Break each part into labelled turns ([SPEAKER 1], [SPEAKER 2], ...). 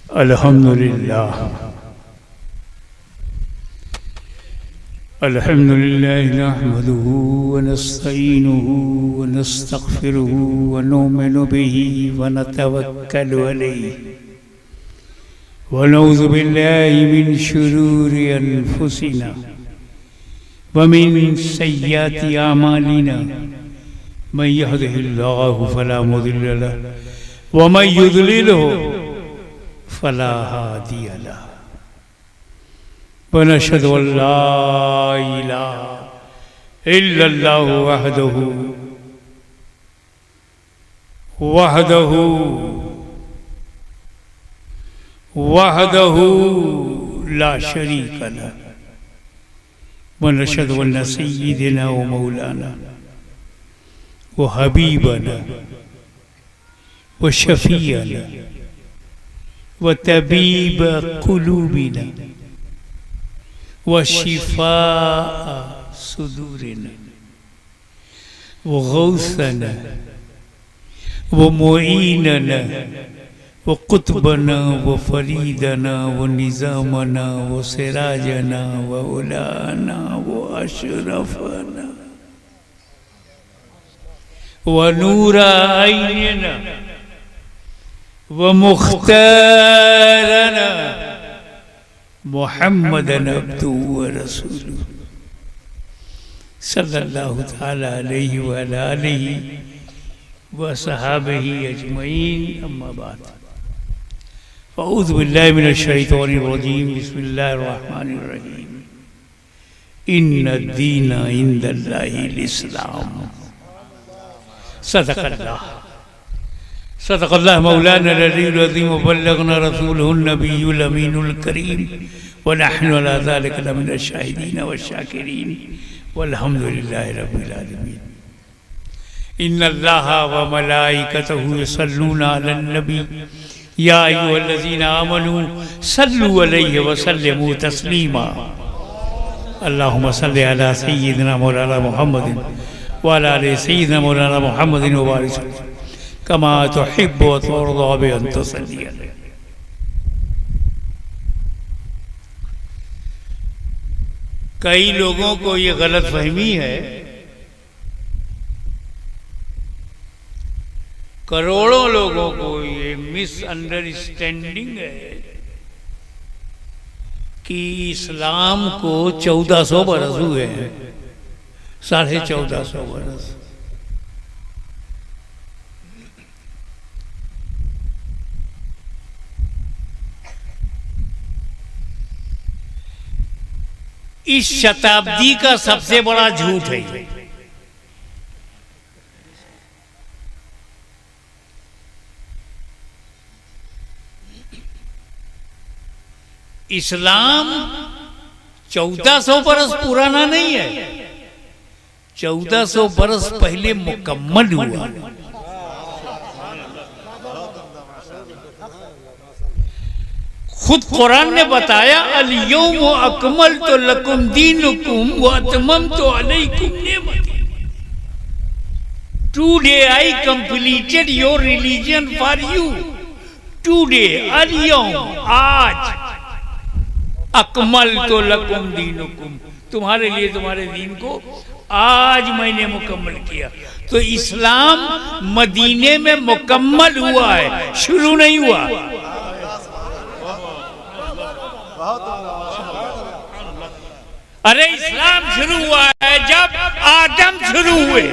[SPEAKER 1] अल्हम्दुलिल्लाह अल्हम्दुलिल्लाह नहमदुहु व नस्तईनुहु व नस्तगफिरुहु व नुमिनु बिही व नतवक्कलु अलैहि व नऊज़ु बिल्लाहि मिन शुरूरि अनफुसिना व मिन सय्यिआति अमालिना मन यहदिहिल्लाहु फला मुदिल्ल लहु व मन युद्लिलहु फला हादिय लहु व नशहदु अल्ला इलाहा इल्लल्लाहु वहदहु ला शरीक लहु व नशहदु अन्न सय्यिदना व मौलाना व हबीबना व शफीअना व तबीब कुलूबिना व शिफाअ सुदूरिना व गौसना व मुईनना व कुतुबना व फरीदना व निज़ामना व सिराजना व उलाना व अशरफना व नूरा आइनना व मुख्तारना मुहम्मदन अब्दुहु व रसूलुहु सल्लल्लाहु तआला अलैहि व अला आलिहि व सहाबिही अजमईन अम्मा बाद अऊज़ु बिल्लाहि मिनश शैतानिर रजीम बिस्मिल्लाहिर रहमानिर रहीम इन्नद-दीन इंदल्लाहिल इस्लाम सदक़ल्लाह मौलाना अल-अलीयुल अज़ीम व बल्लगना रसूलुहुन नबियुल अमीनुल करीम व नहनु अला ज़ालिका लमिनश शाहिदीन व शाकिरीन वल्हम्दुलिल्लाहि रब्बिल आलमीन। इन्नल्लाहा व मलाइकतहु युसल्लूना अलन नबी या अय्युहल्लज़ीना आमनू सल्लु अलैहि व सल्लिमू तस्लीमा। अल्लाहुम्मा सल्लि अला सय्यिदिना मौलाना मुहम्मदिन व अला आलि सय्यिदिना मौलाना मुहम्मदिन व बारिक वसल्लिम कमा तुहिब्बु व तुरदा बि अन तुसल्ली अलैहि। कई लोगों को ये गलत फहमी है, करोड़ों लोगों को ये मिसअंडरस्टैंडिंग है कि इस्लाम को 1400 बरस हुए हैं, 1450 बरस। इस शताब्दी का सबसे बड़ा झूठ है इस्लाम 1400 बरस पुराना नहीं है, 1400 बरस पहले मुकम्मल हुआ। खुद कुरान ने बताया अल-यौम अकमलतु लकुम दीनुकुम व अतममतु अलैकुम निअमती। Today I completed your religion for you. Today अल-यौम आज, अकमलतु लकुम दीनुकुम तुम्हारे लिए तुम्हारे दीन को आज मैंने मुकम्मल किया। तो इस्लाम मदीने में मुकम्मल हुआ है, शुरू नहीं हुआ। अरे इस्लाम शुरू हुआ है जब आदम शुरू हुए।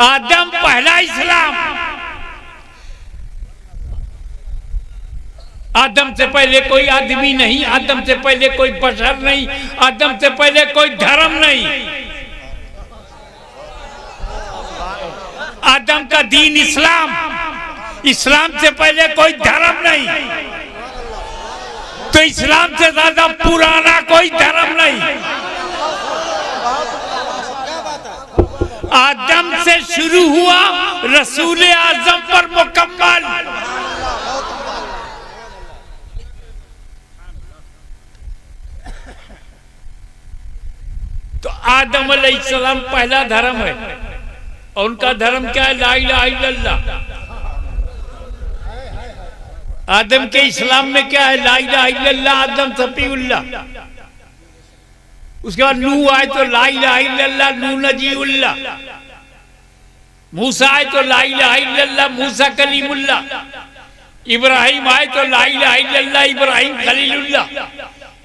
[SPEAKER 1] आदम पहला इस्लाम। आदम से पहले कोई आदमी नहीं, आदम से पहले कोई बशर नहीं, आदम से पहले कोई धर्म नहीं। आदम का दीन इस्लाम, इस्लाम से पहले कोई धर्म नहीं। तो इस्लाम से ज्यादा पुराना कोई धर्म नहीं। आदम से शुरू हुआ, रसूल आजम पर मुकम्मल। तो आदम अलैहिस्सलाम पहला धर्म है और उनका धर्म क्या है? ला इलाहा इल्लल्लाह। आदम के इस्लाम में क्या है? ला इलाहा इल्लल्लाह, आदम सफीउल्लाह। उसके बाद नूह आए तो ला इलाहा इल्लल्लाह, नूह नजीउल्लाह। मूसा आए तो ला इलाहा इल्लल्लाह, मूसा कलीमुल्लाह। इब्राहिम आए तो ला इलाहा इल्लल्लाह, इब्राहिम खलीलुल्लाह।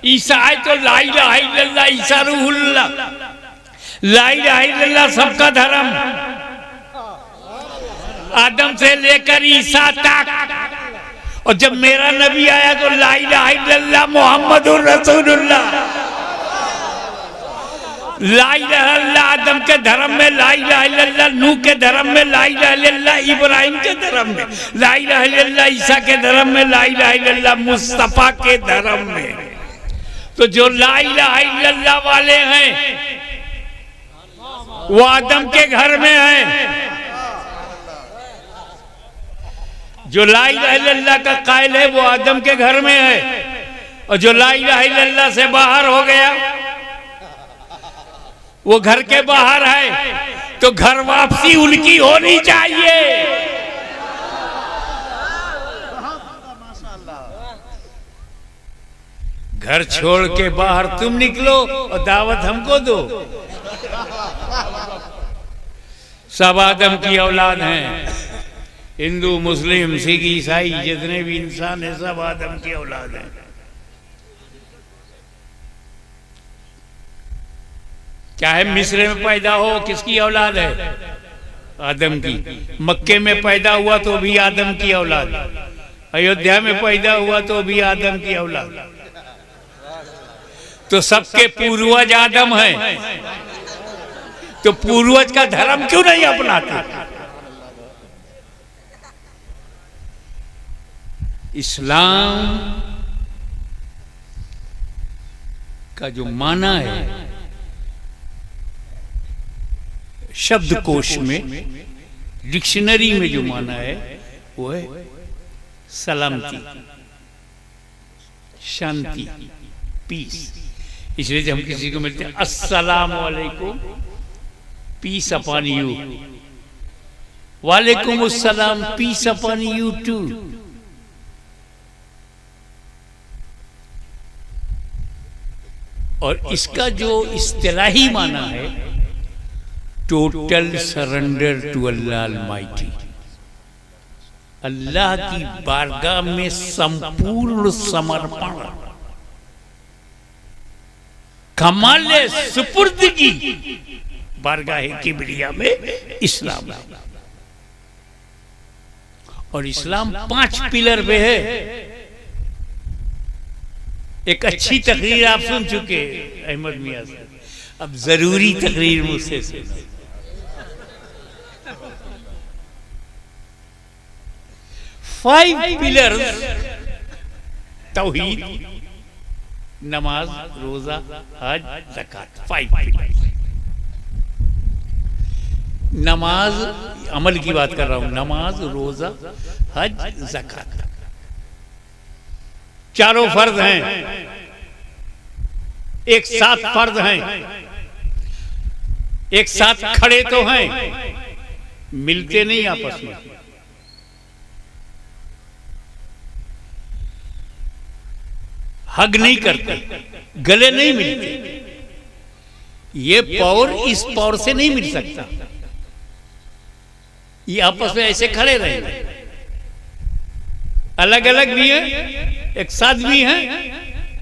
[SPEAKER 1] ईसा आए तो ला इलाहा इल्लल्लाह, ईसा रूहुल्लाह। ला इलाहा इल्लल्लाह सबका धर्म, आदम से लेकर ईसा तक। और जब मेरा नबी आया तो ला इलाहा इल्लल्लाह मुहम्मदुर रसूलुल्लाह। ला इलाहा इल्लल्लाह आदम के धर्म में, ला इलाहा इल्लल्लाह नूह के धर्म में, ला इलाहा इल्लल्लाह इब्राहिम के धर्म में, ला इलाहा इल्लल्लाह ईसा के धर्म में, ला इलाहा इल्लल्लाह मुस्तफा के धर्म में। तो जो ला इलाहा इल्लल्लाह वाले हैं वो आदम के घर में हैं। जो ला इलाहा इल्लल्लाह का कायल है वो आदम के घर में है। और जो ला इलाहा इल्लल्लाह से बाहर हो गया वो घर के बाहर है। तो घर वापसी उनकी होनी चाहिए। घर छोड़ के बाहर तुम निकलो और दावत हमको दो। सब आदम की औलाद हैं। हिंदू, मुस्लिम, सिख, ईसाई जितने भी इंसान हैं सब आदम की औलाद हैं। चाहे मिस्र में पैदा हो, किसकी औलाद है? आदम की। मक्के में पैदा हुआ तो भी आदम की औलाद। अयोध्या में पैदा हुआ तो भी आदम की औलाद। तो सबके पूर्वज आदम हैं। तो पूर्वज का धर्म क्यों नहीं अपनाते? इस्लाम का जो माना है शब्दकोश में, डिक्शनरी में जो माना है वो है सलामती, शांति, पीस। इसलिए जब हम किसी को मिलते हैं अस्सलामु अलैकुम, पीस अपॉन यू। वालेकुम अस्सलाम, पीस अपॉन यू टू। और इसका जो इस्तिलाही माना है total surrender to Allah almighty, Allah की बारगाह में संपूर्ण समर्पण, कमाल सुपुर्दगी बारगाह किबरिया में इस्लाम। और इस्लाम 5 पिलर पे है। एक अच्छी तकरीर आप सुन चुके अहमद मियां से, अब जरूरी तकरीर मुझसे सुनो। 5 पिलर्स, तौहीद, नमाज, रोजा, हज, ज़कात। 5 पिलर्स। नमाज, अमल की बात कर रहा हूं। नमाज, रोजा, हज, ज़कात, चारों फर्ज हैं। एक साथ फर्ज हैं, एक साथ खड़े तो हैं, मिलते नहीं आपस में। हग नहीं करते, गले नहीं मिलते। ये पावर इस पावर से नहीं मिल सकता। ये आपस में ऐसे खड़े रहेंगे। अलग अलग भी हैं, एक साथ भी हैं,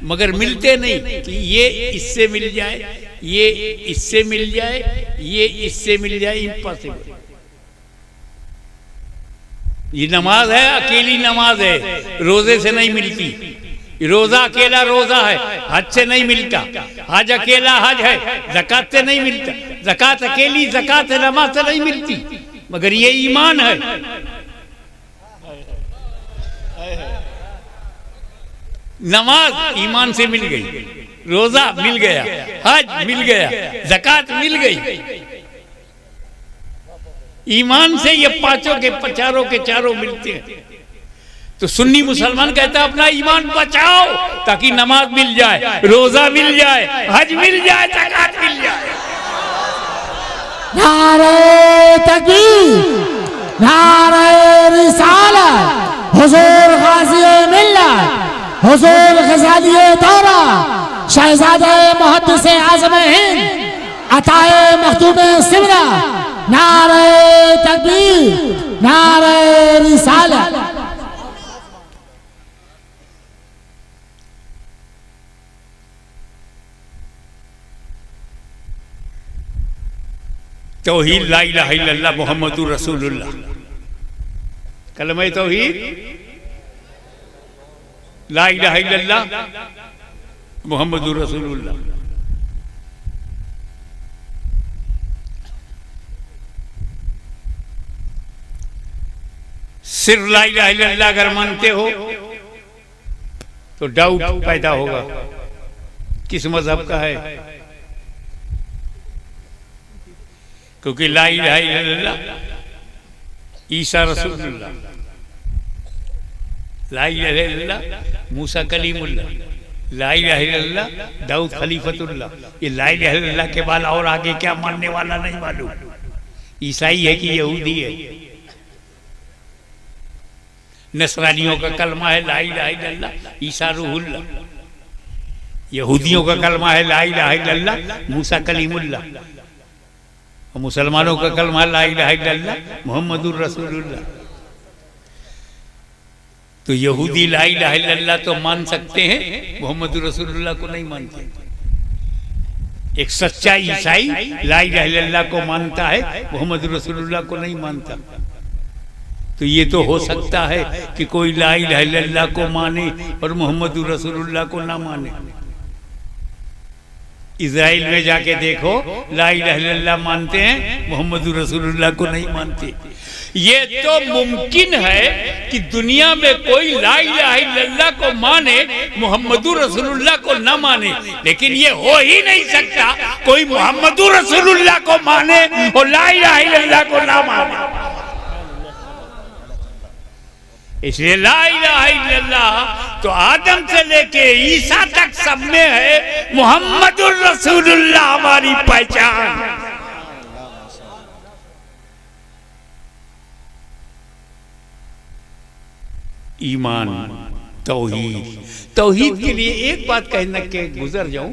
[SPEAKER 1] मगर मिलते नहीं कि ये इससे मिल जाए, ये इससे मिल जाए, ये इससे मिल जाए। इम्पॉसिबल। ये नमाज है, अकेली नमाज है, रोजे से नहीं मिलती। रोजा अकेला रोजा है, हज से नहीं मिलता। हज अकेला हज है, ज़कात से नहीं मिलता। ज़कात अकेली ज़कात है, नमाज से नहीं मिलती। मगर ये ईमान है। नमाज ईमान से मिल गई, रोजा मिल गया, हज मिल गया, ज़कात मिल गई। ईमान से ये पांचों के चारों के चारों मिलते हैं। तो सुन्नी मुसलमान कहता है अपना ईमान बचाओ ताकि नमाज मिल जाए, रोजा मिल जाए, हज मिल जाए, ज़कात मिल जाए।
[SPEAKER 2] नारे तकबीर, नारे रिसालत, हुजूर गाज़ी हुजूर गजाली दौरा शहजादे मुहद्दिस आज़म हिंद अताए मखदूम सिमरा नारे तकबीर नारे रिसालत।
[SPEAKER 1] तौहीद ला इलाहा इल्लल्लाह मुहम्मदुर रसूलुल्लाह। कलमे तौहीद ला इलाहा इल्लल्लाह मुहम्मदुर रसूलुल्लाह। सिर्फ ला इलाहा इल्लल्लाह अगर मानते हो तो डाउट पैदा होगा किस मजहब का है, क्योंकि ला इलाहा इल्लल्लाह ईसा रसूलुल्लाह, ला इलाहा इल्लल्लाह मूसा कलीमुल्लाह, ला इलाहा इल्लल्लाह दाऊद खलीफतुल्लाह। ये ला इलाहा इल्लल्लाह के बाद और आगे क्या मानने वाला नहीं मालूम, ईसाई है कि यहूदी है। नसरानियों का कलमा है ला इलाहा इल्लल्लाह ईसा रूहुल्लाह, यहूदियों का कलमा है ला इलाहा इल्लल्लाह मूसा कलीमुल्लाह, और मुसलमानों का कलमा ला इलाहा इल्लल्लाह मुहम्मदुर रसूलुल्लाह। तो यहूदी ला इलाहा इल्लल्लाह तो मान सकते हैं, मुहम्मदुर रसूलुल्लाह को नहीं मानते। एक सच्चा ईसाई ला इलाहा इल्लल्लाह को मानता है, मुहम्मदुर रसूलुल्लाह को नहीं मानता। तो ये तो हो सकता है कि कोई ला इलाहा इल्लल्लाह को माने और मुहम्मदुर रसूलुल्लाह को ना माने। इज़राइल में जाके देखो, ला इलाहा इल्लल्लाह मानते हैं, मुहम्मदुर रसूलुल्लाह को नहीं मानते। ये तो मुमकिन है कि दुनिया में कोई ला इलाहा इल्लल्लाह को माने, मुहम्मदुर रसूलुल्लाह को ना माने, लेकिन ये हो ही नहीं सकता कोई मुहम्मदुर रसूलुल्लाह को माने और ला इलाहा इल्लल्लाह को ना माने। इसलिए ला इलाहा इल्लल्लाह तो आदम से लेके ईसा तक सब में है, मुहम्मदुर रसूलुल्लाह हमारी पहचान। ईमान तौहीद, तौहीद के लिए एक बात कहना के गुजर जाऊं,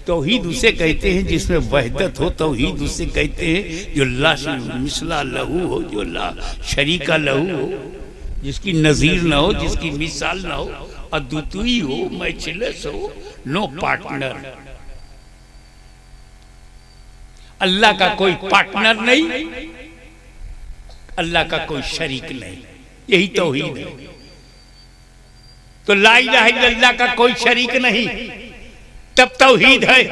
[SPEAKER 1] तौहीद उसे कहते हैं जिसमें वहदत हो, तौहीद उसे कहते हैं जो ला मिसला लहू हो, जो ला शरीका लहू हो, जिसकी नजीर ना हो, जिसकी मिसाल ना हो, अद्वितीय हो, मैचलेस हो, नो पार्टनर। अल्लाह का कोई पार्टनर नहीं, अल्लाह का कोई शरीक नहीं, यही तौहीद है। तो ला इलाहा इल्लल्लाह का कोई शरीक नहीं, तब तौहीद है।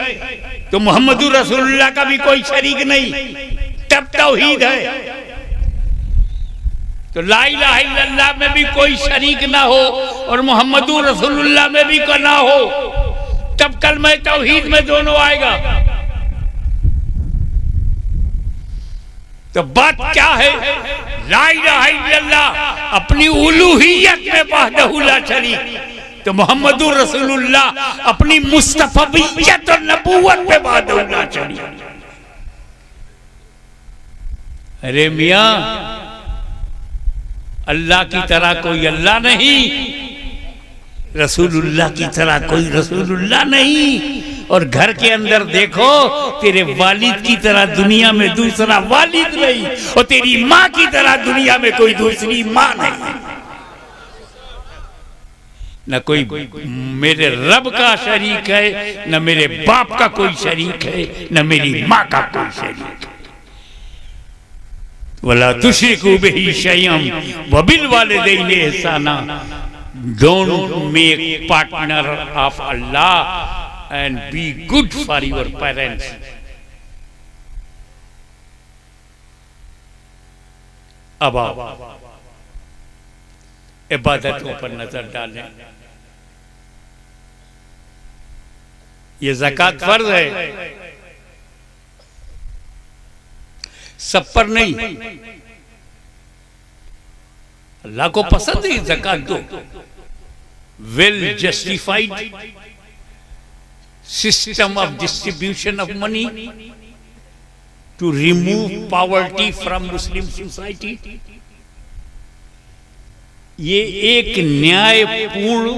[SPEAKER 1] तो मुहम्मदुर रसूलुल्लाह का भी कोई शरीक नहीं, तब तौहीद है। तो ला इलाहा इल्लल्लाह में भी कोई शरीक ना हो और मुहम्मदुर रसूलुल्लाह में भी को ना हो, तब कलमे तौहीद में दोनों आएगा। तो बात क्या है, ला इलाहा इल्लल्लाह अपनी उलूहियत में वहदहू ला शरीक, तो मुहम्मदुर रसूलुल्लाह अपनी मुस्तफवियत और नबूवत में वहदहू ला शरीक। अरे मियां, अल्लाह की तरह कोई अल्लाह नहीं, रसूलुल्लाह की तरह कोई रसूलुल्लाह नहीं। और घर के अंदर देखो, तेरे वालिद की तरह दुनिया में दूसरा वालिद नहीं, और तेरी माँ की तरह दुनिया में कोई दूसरी माँ नहीं। न कोई मेरे रब का शरीक है, न मेरे बाप का कोई शरीक है, न मेरी माँ का कोई शरीक है। वला तुश्रिकू बिही शयअन व बिल वालिदैनि इहसाना। Don't make partner of Allah and be good for your parents. अब आप इबादतों पर नजर डालें। ये ज़कात फर्ज है, सब पर नहीं। अल्लाह को पसंद है ज़कात दो, well justified system of distribution of money to remove poverty from Muslim society। ये एक न्यायपूर्ण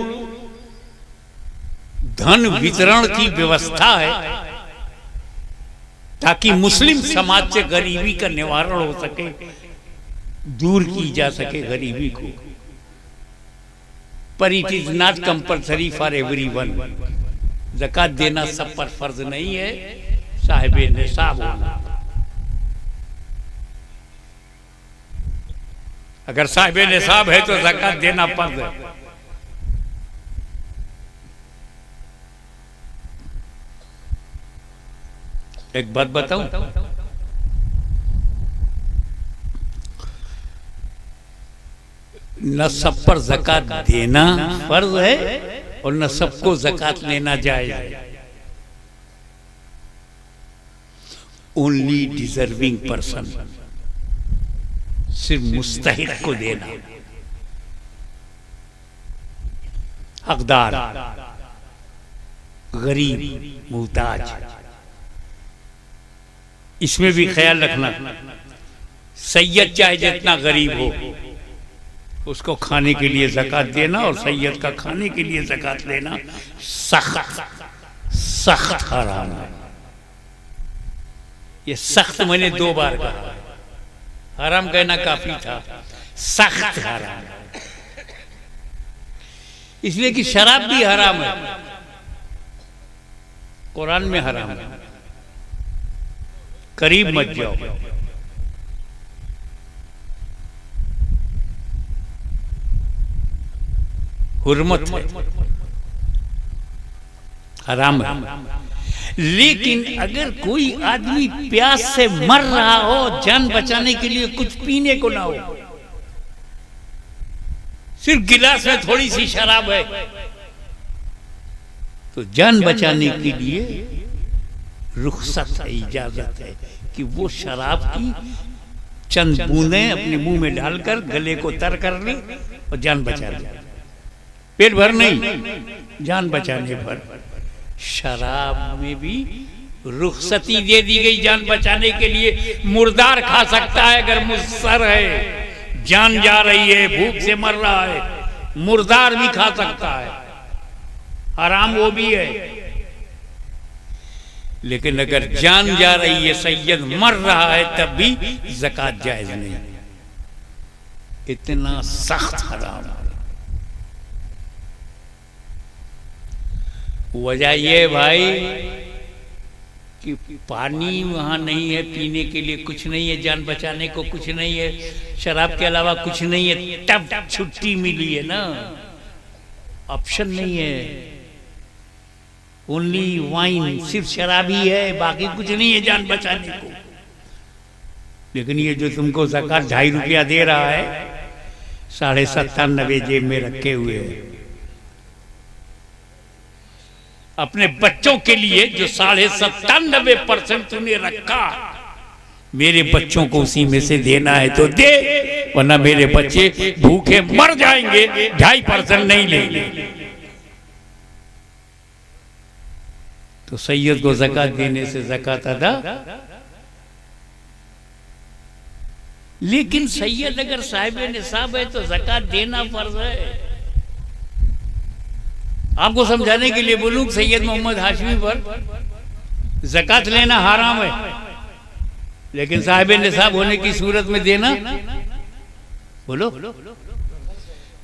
[SPEAKER 1] धन वितरण की व्यवस्था है ताकि मुस्लिम समाज से गरीबी का निवारण हो सके, दूर की जा सके गरीबी को। पर it is not compulsory for everyone. ज़कात देना सब पर फर्ज नहीं है, साहिबे निसाब होना। अगर साहिबे निसाब है तो ज़कात देना फर्ज है। एक बात बताऊं, न सब पर ज़कात देना फर्ज है और न सबको ज़कात लेना जायज है। ओनली डिजर्विंग पर्सन, सिर्फ मुस्तहिक को देना, हकदार, गरीब, मुहताज। इसमें भी ख्याल रखना, सैयद चाहे जितना गरीब हो उसको खाने के लिए ज़कात देना, और सैयद का खाने के लिए ज़कात लेना सख्त हराम है। ये सख्त मैंने 2 बार कहा, हराम कहना काफी था, सख्त हराम है। इसलिए कि शराब भी हराम है, कुरान में हराम है। करीब मत जाओ। हुर्मत है, हराम है। लेकिन अगर कोई आदमी प्यास से मर रहा हो, जान बचाने के लिए कुछ पीने को ना हो, सिर्फ गिलास में थोड़ी सी शराब है, तो जान बचाने के लिए रुखसत है, इजाजत है कि वो शराब की चंद बूंदें अपने मुंह में डालकर गले को तर कर ले और जान बचा ले। पेट भर नहीं, जान बचाने पर। शराब में भी रुखसती दे दी गई जान बचाने के लिए। मुर्दार खा सकता है अगर मुस्सर है, जान जा रही है, भूख से मर रहा है, मुर्दार भी खा सकता है, हराम वो भी है। लेकिन अगर जान जा रही है, सैयद मर रहा है, तब भी ज़कात जायज नहीं। इतना सख्त हराम। वजह ये भाई कि पानी वहां नहीं है, पीने के लिए कुछ नहीं है, जान बचाने को कुछ नहीं है, शराब के अलावा कुछ नहीं है, तब छुट्टी मिली है ना, ऑप्शन नहीं है। ओनली वाइन, सिर्फ शराब ही है, बाकी कुछ नहीं है जान बचाने को। लेकिन ये जो तुमको ज़कात 2.5 रुपया दे रहा है, 97.5 जेब में रखे हुए है। अपने बच्चों के लिए जो 97.5% तूने रखा, मेरे बच्चों को उसी में से देना है तो दे, वरना मेरे बच्चे भूखे मर जाएंगे, 2.5% नहीं लेंगे। तो सैयद को ज़कात देने से ज़कात अदा। लेकिन सैयद अगर साहिब निसाब है तो ज़कात देना फर्ज है। आपको समझाने के लिए बोलूं, सैयद मोहम्मद हाशमी पर ज़कात लेना हराम है, लेकिन साहिब निसाब होने की सूरत में देना, बोलो,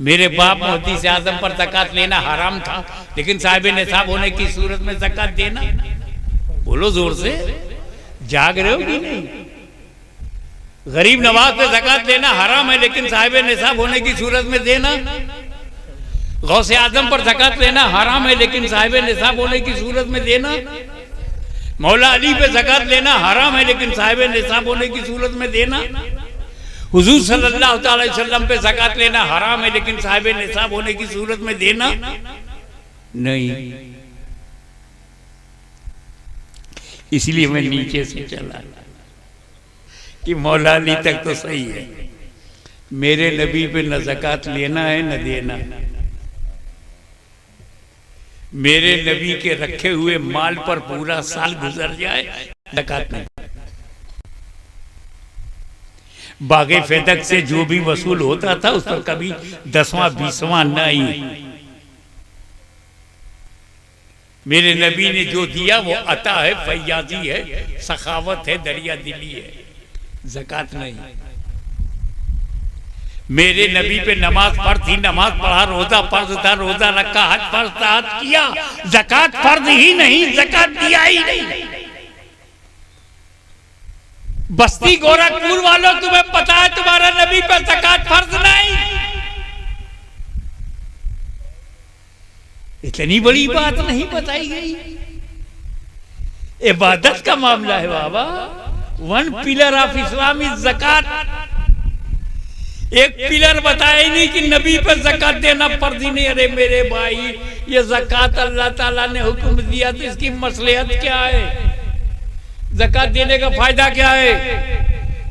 [SPEAKER 1] मेरे बाप मोहद्दिस से आजम पर ज़कात लेना हराम था, लेकिन साहिब निसाब होने की सूरत में ज़कात देना, बोलो जोर से, जाग रहे हो कि नहीं? गरीब नवाज पे ज़कात लेना हराम है, लेकिन साहिब निसाब होने की सूरत में देना। गौसे आजम पर ज़कात लेना हराम है, लेकिन साहिब निसाब होने की सूरत में देना। मौला अली पे ज़कात लेना हराम है, लेकिन साहिब निसाब होने की सूरत में देना। हुजूर सल्लल्लाहु अलैहि वसल्लम पे ज़कात लेना हराम है, लेकिन साहिब निसाब होने की सूरत में देना नहीं। इसलिए मैं नीचे से चला कि मौला अली तक तो सही है, मेरे नबी पे न ज़कात लेना है न देना। मेरे नबी के रखे हुए माल पर पूरा साल गुजर जाए, ज़कात नहीं। बागे फेदक से जो भी वसूल होता था उस पर कभी 10वां 20वां नहीं। मेरे नबी ने जो दिया वो अता है, फैयाजी है, सखावत है, दरिया दिली है, ज़कात नहीं। मेरे नबी पे नमाज फर्ज थी, नमाज पढ़ा, रोजा फर्ज था, रोजा रखा, हज फर्ज था, हज किया, ज़कात फर्ज ही नहीं, ज़कात दिया ही नहीं। बस्ती गोरखपुर वालों, तुम्हें पता है तुम्हारा नबी पे ज़कात फर्ज नहीं। इतनी बड़ी बात नहीं बताई गई। इबादत का मामला है बाबा। One pillar of Islam is ज़कात। एक पिलर बताया ही नहीं कि नबी पर ज़कात देना फर्ज ही नहीं। अरे मेरे भाई, ये ज़कात अल्लाह ताला ने हुक्म दिया तो इसकी मसलहत क्या है? ज़कात देने का फायदा क्या है?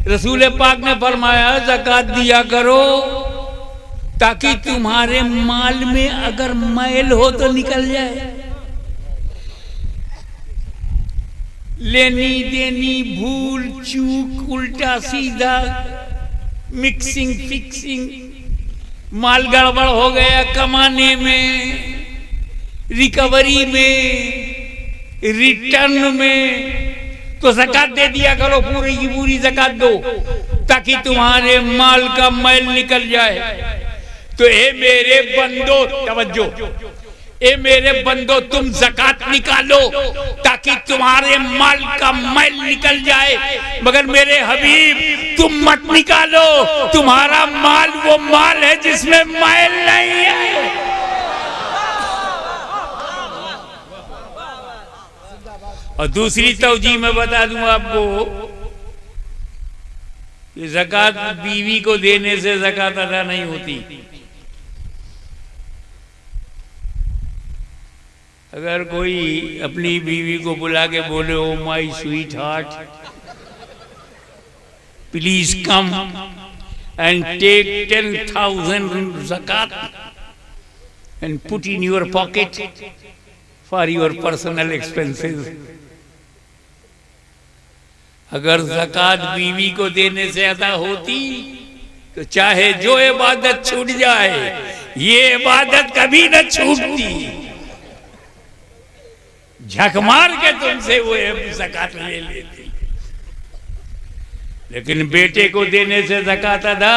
[SPEAKER 1] रसूल पाक ने फरमाया ज़कात दिया करो ताकि तुम्हारे माल में अगर मैल हो तो निकल जाए। लेनी देनी, भूल चूक, उल्टा सीधा, मिक्सिंग फिक्सिंग, माल गड़बड़ हो गया कमाने में, रिकवरी में, रिटर्न में, तो ज़कात दे दिया करो, पूरी की पूरी ज़कात दो ताकि तुम्हारे माल का मैल निकल जाए। तो ए मेरे बंदो, तवज्जो, ए मेरे बंदो, तुम ज़कात निकालो ताकि तुम्हारे माल का मैल निकल जाए। मगर मेरे हबीब, तुम मत निकालो, तुम्हारा माल वो माल है जिसमें मैल नहीं है। और दूसरी तवजीह मैं बता दूं आपको कि ज़कात बीवी को देने से ज़कात अदा नहीं होती। अगर कोई अपनी बीवी को बुला के बोले, O my sweetheart, please come and take 10,000 ज़कात and put in your pocket for your personal expenses. अगर ज़कात बीवी को देने से अदा होती तो चाहे जो इबादत छूट जाए, ये इबादत कभी न छूटती। झक मार के तुमसे वो ज़कात ले लेती। लेकिन बेटे को देने से ज़कात अदा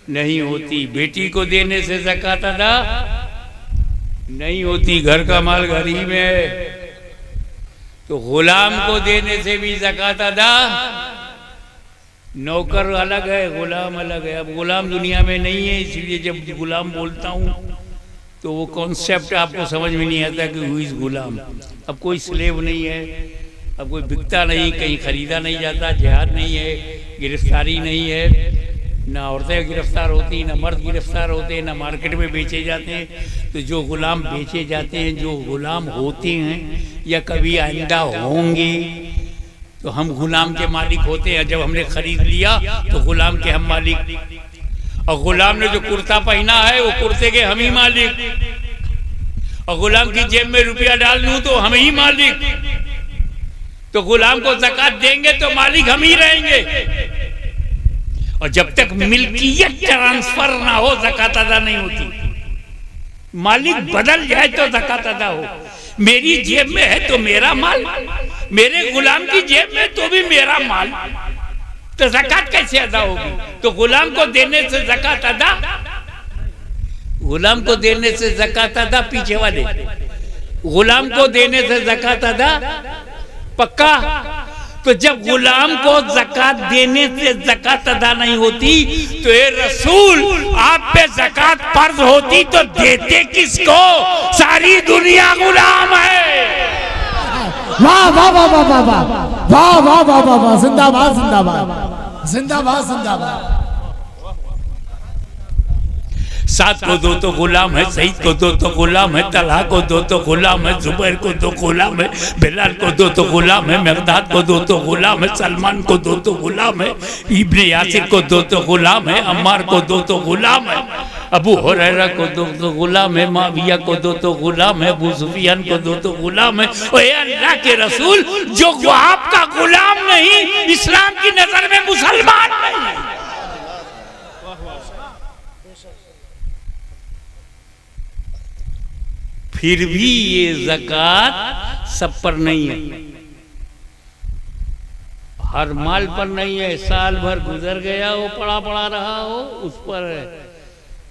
[SPEAKER 1] नहीं होती, बेटी को देने से ज़कात अदा नहीं होती। घर का माल घर ही में है तो गुलाम को देने से भी ज़कात अदा। नौकर अलग है, गुलाम अलग है। अब गुलाम दुनिया में नहीं है, इसलिए जब गुलाम बोलता हूँ तो वो कॉन्सेप्ट आपको समझ में नहीं आता कि हु इज़ गुलाम। अब कोई स्लेव नहीं है, अब कोई बिकता नहीं, कहीं खरीदा नहीं जाता, जिहाद नहीं है, गिरफ्तारी नहीं है, ना औरतें गिरफ्तार होती, ना मर्द गिरफ्तार होते, ना मार्केट में बेचे जाते हैं। तो जो गुलाम बेचे जाते हैं, जो गुलाम होते हैं या कभी आइंदा होंगे, तो हम गुलाम के मालिक होते हैं। जब हमने खरीद लिया तो गुलाम के हम मालिक, और गुलाम ने जो कुर्ता पहना है वो कुर्ते के हम ही मालिक, और गुलाम की जेब में रुपया डाल दूं तो हम ही मालिक। तो गुलाम को ज़कात देंगे तो मालिक हम ही रहेंगे। और जब तक मिल्कियत ट्रांसफर ना हो ज़कात अदा नहीं होती। मालिक बदल जाए तो ज़कात अदा हो। मेरी जेब में है तो मेरा माल, मेरे गुलाम की जेब में तो भी मेरा माल, तो ज़कात कैसे अदा होगी? तो गुलाम को देने से ज़कात अदा, गुलाम को देने से ज़कात अदा, पीछे वाले गुलाम को देने से ज़कात अदा पक्का। तो जब गुलाम को ज़कात देने से ज़कात अदा नहीं होती तो ये रसूल आप पे ज़कात फर्ज होती तो देते किसको? सारी दुनिया गुलाम है।
[SPEAKER 2] वाह वाह वाह वाह वाह वाह वाह वाह वाह वाह वाह, जिंदाबाद जिंदाबाद जिंदाबाद जिंदाबाद।
[SPEAKER 1] सात को दो तो गुलाम है, सईद को दो तो गुलाम है, तलहा को दो तो गुलाम है, जुबैर को दो गुलाम है, बिलाल को दो तो गुलाम है, मिक़दाद को दो तो गुलाम है, सलमान को दो तो गुलाम है, इब्ने यासिर को दो तो गुलाम है, अम्मार को दो तो गुलाम है, अबू हुरैरा को दो तो गुलाम है, माविया को दो तो गुलाम है, अबू सुफियान को दो तो गुलाम है। ओए अल्लाह के रसूल, जो आपका गुलाम नहीं, इस्लाम की नजर में मुसलमान नहीं। फिर भी ये ज़कात सब पर नहीं है, हर माल पर नहीं है। साल भर गुजर गया वो पड़ा पड़ा रहा हो उस पर है,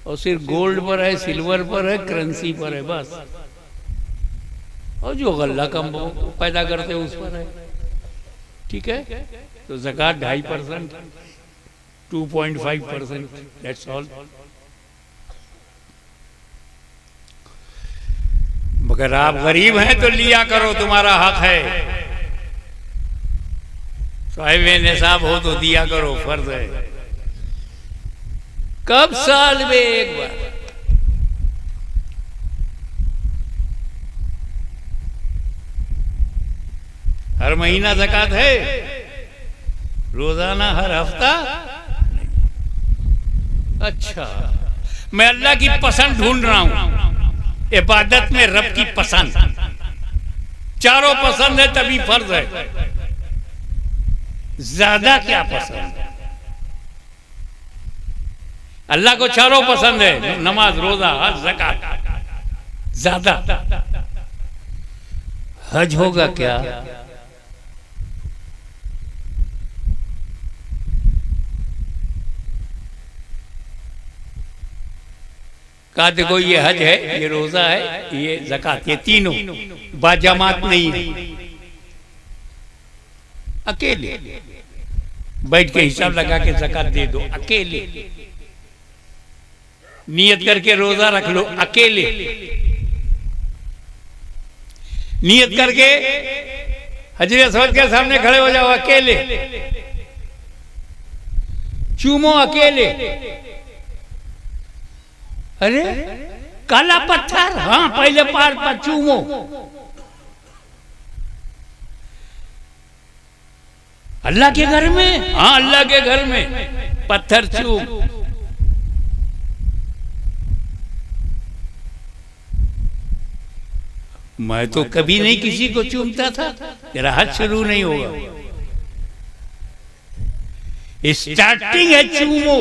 [SPEAKER 1] और सिर्फ गोल्ड पर है, सिल्वर पर है, करेंसी पर है बस, और जो गल्ला कम पैदा करते हैं उस पर है। ठीक है, तो ज़कात 2.5%, 2.5%, दैट्स ऑल। मगर आप गरीब हैं तो लिया करो, तुम्हारा हक है। साहिब निसाब हो तो दिया करो, फर्ज है। कब साल में एक बार, हर महीना ज़कात है, रोजाना, हर हफ्ता? अच्छा, मैं अल्लाह की पसंद ढूंढ रहा हूं, इबादत में रब की पसंद, चारों पसंद है तभी फर्ज है। ज्यादा क्या पसंद है? अल्लाह को चारों पसंद है, नमाज, रोजा, हज, ज़कात। ज्यादा हज होगा क्या? कहा देखो ये हज है, ये रोजा है, ये ज़कात, ये तीनों बाजमात नहीं है। अकेले बैठ के हिसाब लगा के ज़कात दे दो, अकेले नियत करके रोजा रख लो, अकेले नियत करके हजरे अस्वद के सामने खड़े हो जाओ, अकेले चूमो, अकेले। अरे काला पत्थर, हाँ पहले पार पर चूमो। अल्लाह के घर में, हाँ अल्लाह के घर में पत्थर चूम। मैं तो कभी नहीं किसी को चूमता था, तेरा हज शुरू नहीं होगा, स्टार्टिंग है चूमो।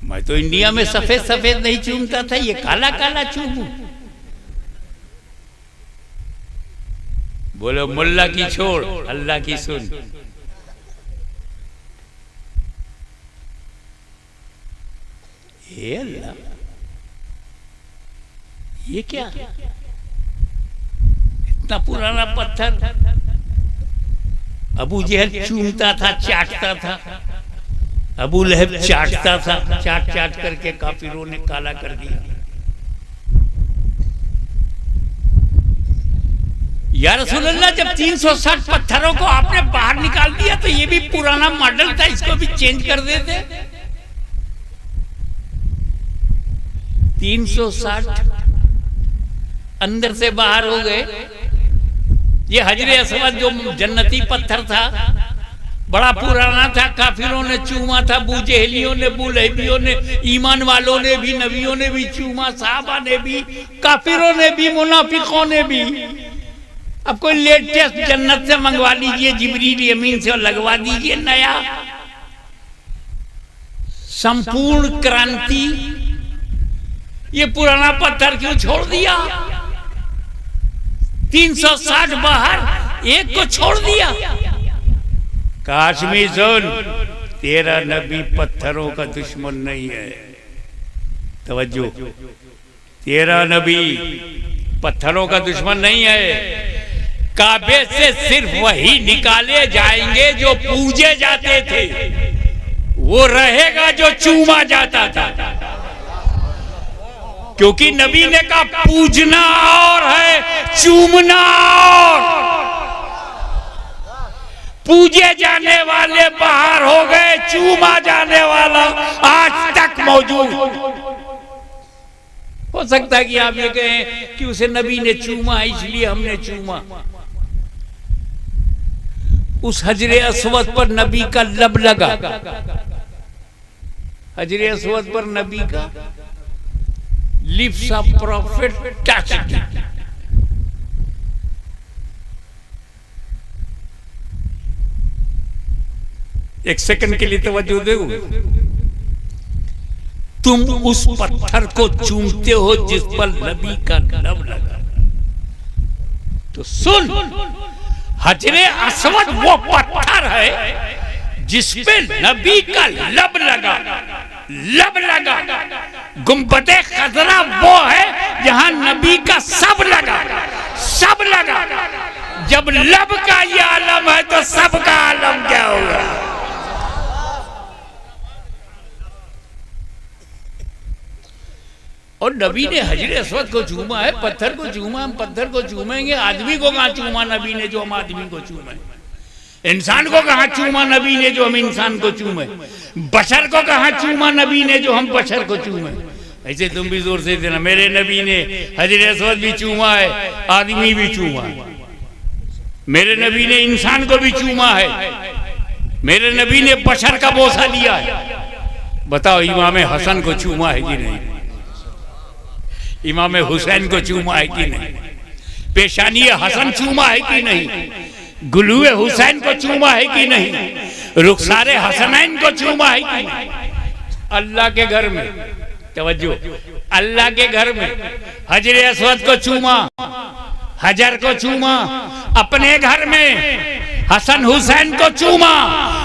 [SPEAKER 1] मैं तो इंडिया में सफेद सफेद नहीं चूमता था, ये काला काला चूमू। बोलो मुल्ला की छोड़, अल्लाह की सुन। ये अल्लाह, ये क्या? इतना पुराना पत्थर अबू जहल चूमता था, चाटता था, अबू लहब चाटता था, चाट चाट करके काफिरों ने काला कर दिया। या रसूल अल्लाह, जब 360 पत्थरों को आपने बाहर निकाल दिया तो ये भी पुराना मॉडल था, इसको भी चेंज कर देते। 360 अंदर से बाहर हो गए। ये हजरे अस्वद जो जन्नती पत्थर था, बड़ा पुराना था, काफिरों ने चूमा था, बूजहलियों ने, बुलहबियों ने, ईमान वालों ने भी, नबियों ने भी चूमा, साहबा ने भी, काफिरों ने भी, मुनाफिकों ने भी। अब कोई लेटेस्ट जन्नत से मंगवा लीजिए, जिब्रील यमीन से, और लगवा दीजिए नया। संपूर्ण क्रांति। ये पुराना पत्थर क्यों छोड़ दिया? 360 बाहर, एक को छोड़ दिया। काश्मीर सुन, तेरा नबी पत्थरों का दुश्मन नहीं है। तवज्जो, तेरा नबी पत्थरों का दुश्मन नहीं है। काबे से सिर्फ वही निकाले जाएंगे जो पूजे जाते थे, वो रहेगा जो चूमा जाता था। क्योंकि नबी ने कहा पूजना और है, चूमना और। पूजे जाने वाले बाहर हो गए, चूमा जाने वाला आज तक मौजूद। हो सकता है कि आप ये कहें कि उसे नबी ने चूमा इसलिए हमने चूमा। उस हजरे अस्वद पर नबी का लब लगा, हजरे अस्वद पर नबी का लिप्स ऑफ प्रॉफिट टच्ड। एक सेकंड के लिए तवज्जो दो। तुम उस पत्थर को चूमते हो जिस पर नबी का लब लगा। तो सुन, हजरे अस्वद वो पत्थर है जिस पे नबी का लब लगा, लब लगा। गुंबदे खजरा वो है जहां नबी का सब लगा, सब लगा। जब लब का ये आलम है तो सब का आलम क्या होगा? और नबी ने हजरे अस्वद को चूमा है, पत्थर को चूमा, हम पत्थर को चूमेंगे। आदमी को कहाँ चूमा नबी ने जो हम आदमी को चूमे? इंसान को कहाँ चूमा नबी ने जो हम इंसान को चूमे? बशर को कहाँ चूमा नबी ने जो हम बशर को चूमे? ऐसे तुम भी जोर से देना, मेरे नबी ने हजरे अस्वद भी चूमा है, आदमी भी चूमा है। मेरे नबी ने इंसान को भी चूमा है, मेरे नबी ने बशर का बोसा लिया है। बताओ, इमाम हसन को चूमा है कि नहीं? इमाम हुसैन को चूमा है कि नहीं? पेशानी हसन चूमा है कि नहीं? गुलुए हुसैन को चूमा है कि नहीं? रुखसारे हसनैन को चूमा है कि नहीं? अल्लाह के घर में, तवज्जो, अल्लाह के घर में हजरे अस्वद को चूमा, हजर को चूमा। अपने घर में हसन हुसैन को चूमा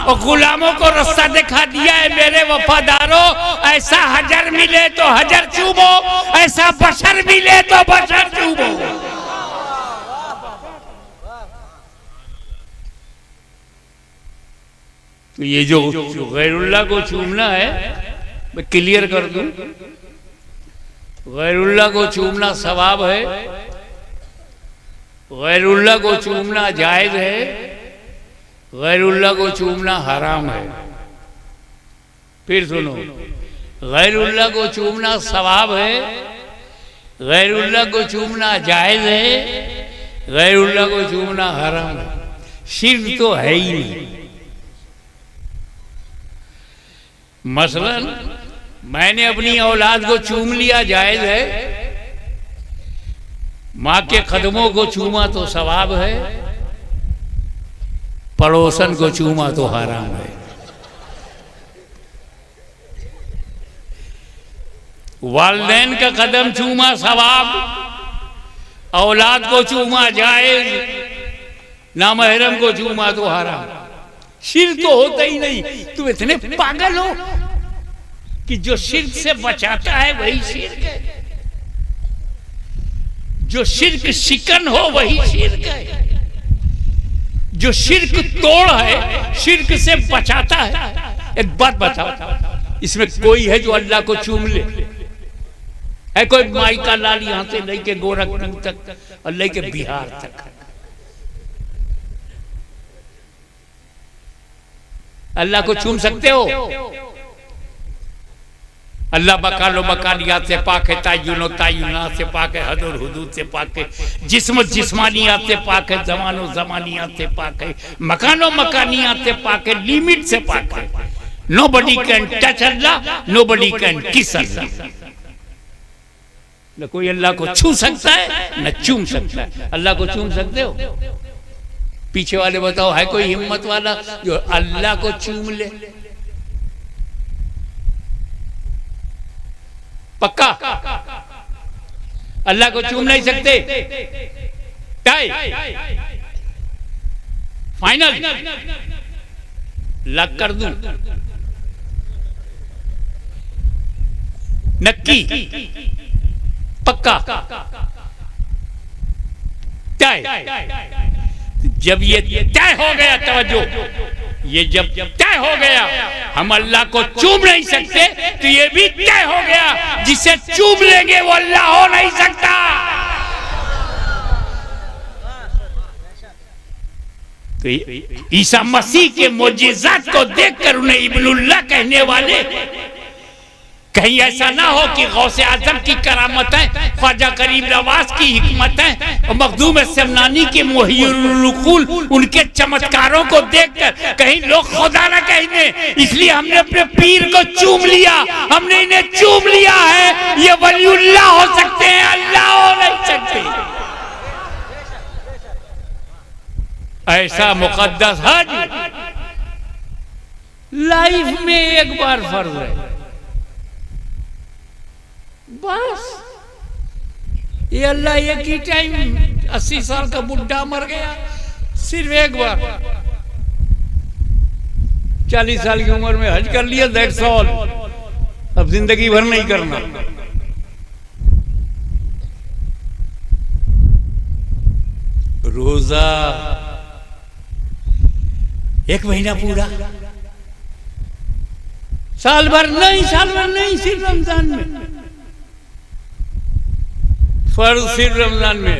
[SPEAKER 1] और गुलामों को रास्ता दिखा दिया है, मेरे वफादारों, ऐसा हजर मिले तो हजर चूमो, ऐसा बशर मिले तो बशर चूमो। तो ये जो गैरुल्लाह को चूमना है, मैं क्लियर कर दूं, गैरुल्लाह को चूमना सवाब है, गैरुल्लाह को चूमना जायज है, गैरुल्लाह को चूमना हराम है। फिर सुनो, गैरुल्लाह को चूमना सवाब है, गैरुल्लाह को चूमना जायज है, गैरुल्लाह को चूमना हराम है। शिर्क तो है ही नहीं। मसलन मैंने अपनी औलाद को चूम लिया, जायज है। माँ के कदमों को चूमा तो सवाब है, पड़ोसन को चूमा तो हराम है। वालिदैन का कदम चूमा सवाब, औलाद को चूमा जायज, नामहरम को चूमा तो हराम। शिर्क तो होता ही नहीं। तुम इतने पागल हो कि जो शिर्क से बचाता है वही शिर्क है, जो शिर्क शिकन हो वही शिर्क है, जो शिर्क तोड़ है, शिर्क से बचाता है। एक बात बताओ, इसमें कोई है जो अल्लाह को चूम ले? है कोई? माई का लाल यहां से लेके गोरखपुर तक और लेके बिहार तक, अल्लाह को चूम सकते हो? अल्लाह बकालो बकालियात से पाक है, तायुनो तायुनात से पाक है, हदुर हुदूद से पाक है, जिस्म जिस्मानियात से पाक है, जमानो जमानियात से पाक है, मकानो मकानियात से पाक है, लिमिट से पाक है। Nobody can touch Allah, nobody can kiss Allah. न कोई अल्लाह को छू सकता है न चूम सकता है। अल्लाह को चूम सकते हो? पीछे वाले बताओ, है कोई हिम्मत वाला जो अल्लाह को चूम ले? पक्का अल्लाह को चूम नहीं सकते? टाई फाइनल लग कर दूं? नक्की पक्का तय? जब ये तय हो गया, तवज्जो, ये जब तय हो गया हम अल्लाह को चूम नहीं सकते, तो ये भी तय हो गया जिसे चूम लेंगे वो अल्लाह हो नहीं सकता। तो ईसा मसीह के मोजिज़ात को देखकर उन्हें इब्नुल्लाह कहने वाले, कहीं ऐसा ना हो कि गौसे आजम की करामतें, ख्वाजा करीम नवाज की हिकमतें और मखदूम समनानी के मुहिय्युल उनके चमत्कारों को देखकर कहीं लोग खुदा ना कह दें, इसलिए हमने अपने पीर को चूम लिया, हमने इन्हें चूम लिया है, ये वलीउल्लाह हो सकते हैं, अल्लाह हो नहीं सकते। ऐसा मुकद्दस हज लाइफ में एक बार फर्ज है। बस ये अल्लाह एक ही टाइम 80 साल का बुढ़ा मर गया सिर्फ एक बार, 40 साल की उम्र में हज कर लिया, दैट्स ऑल। अब जिंदगी भर नहीं करना। रोजा 1 महीना पूरा, साल भर नहीं, साल भर नहीं, सिर्फ रमजान में फर्ज, सिर्फ रमजान में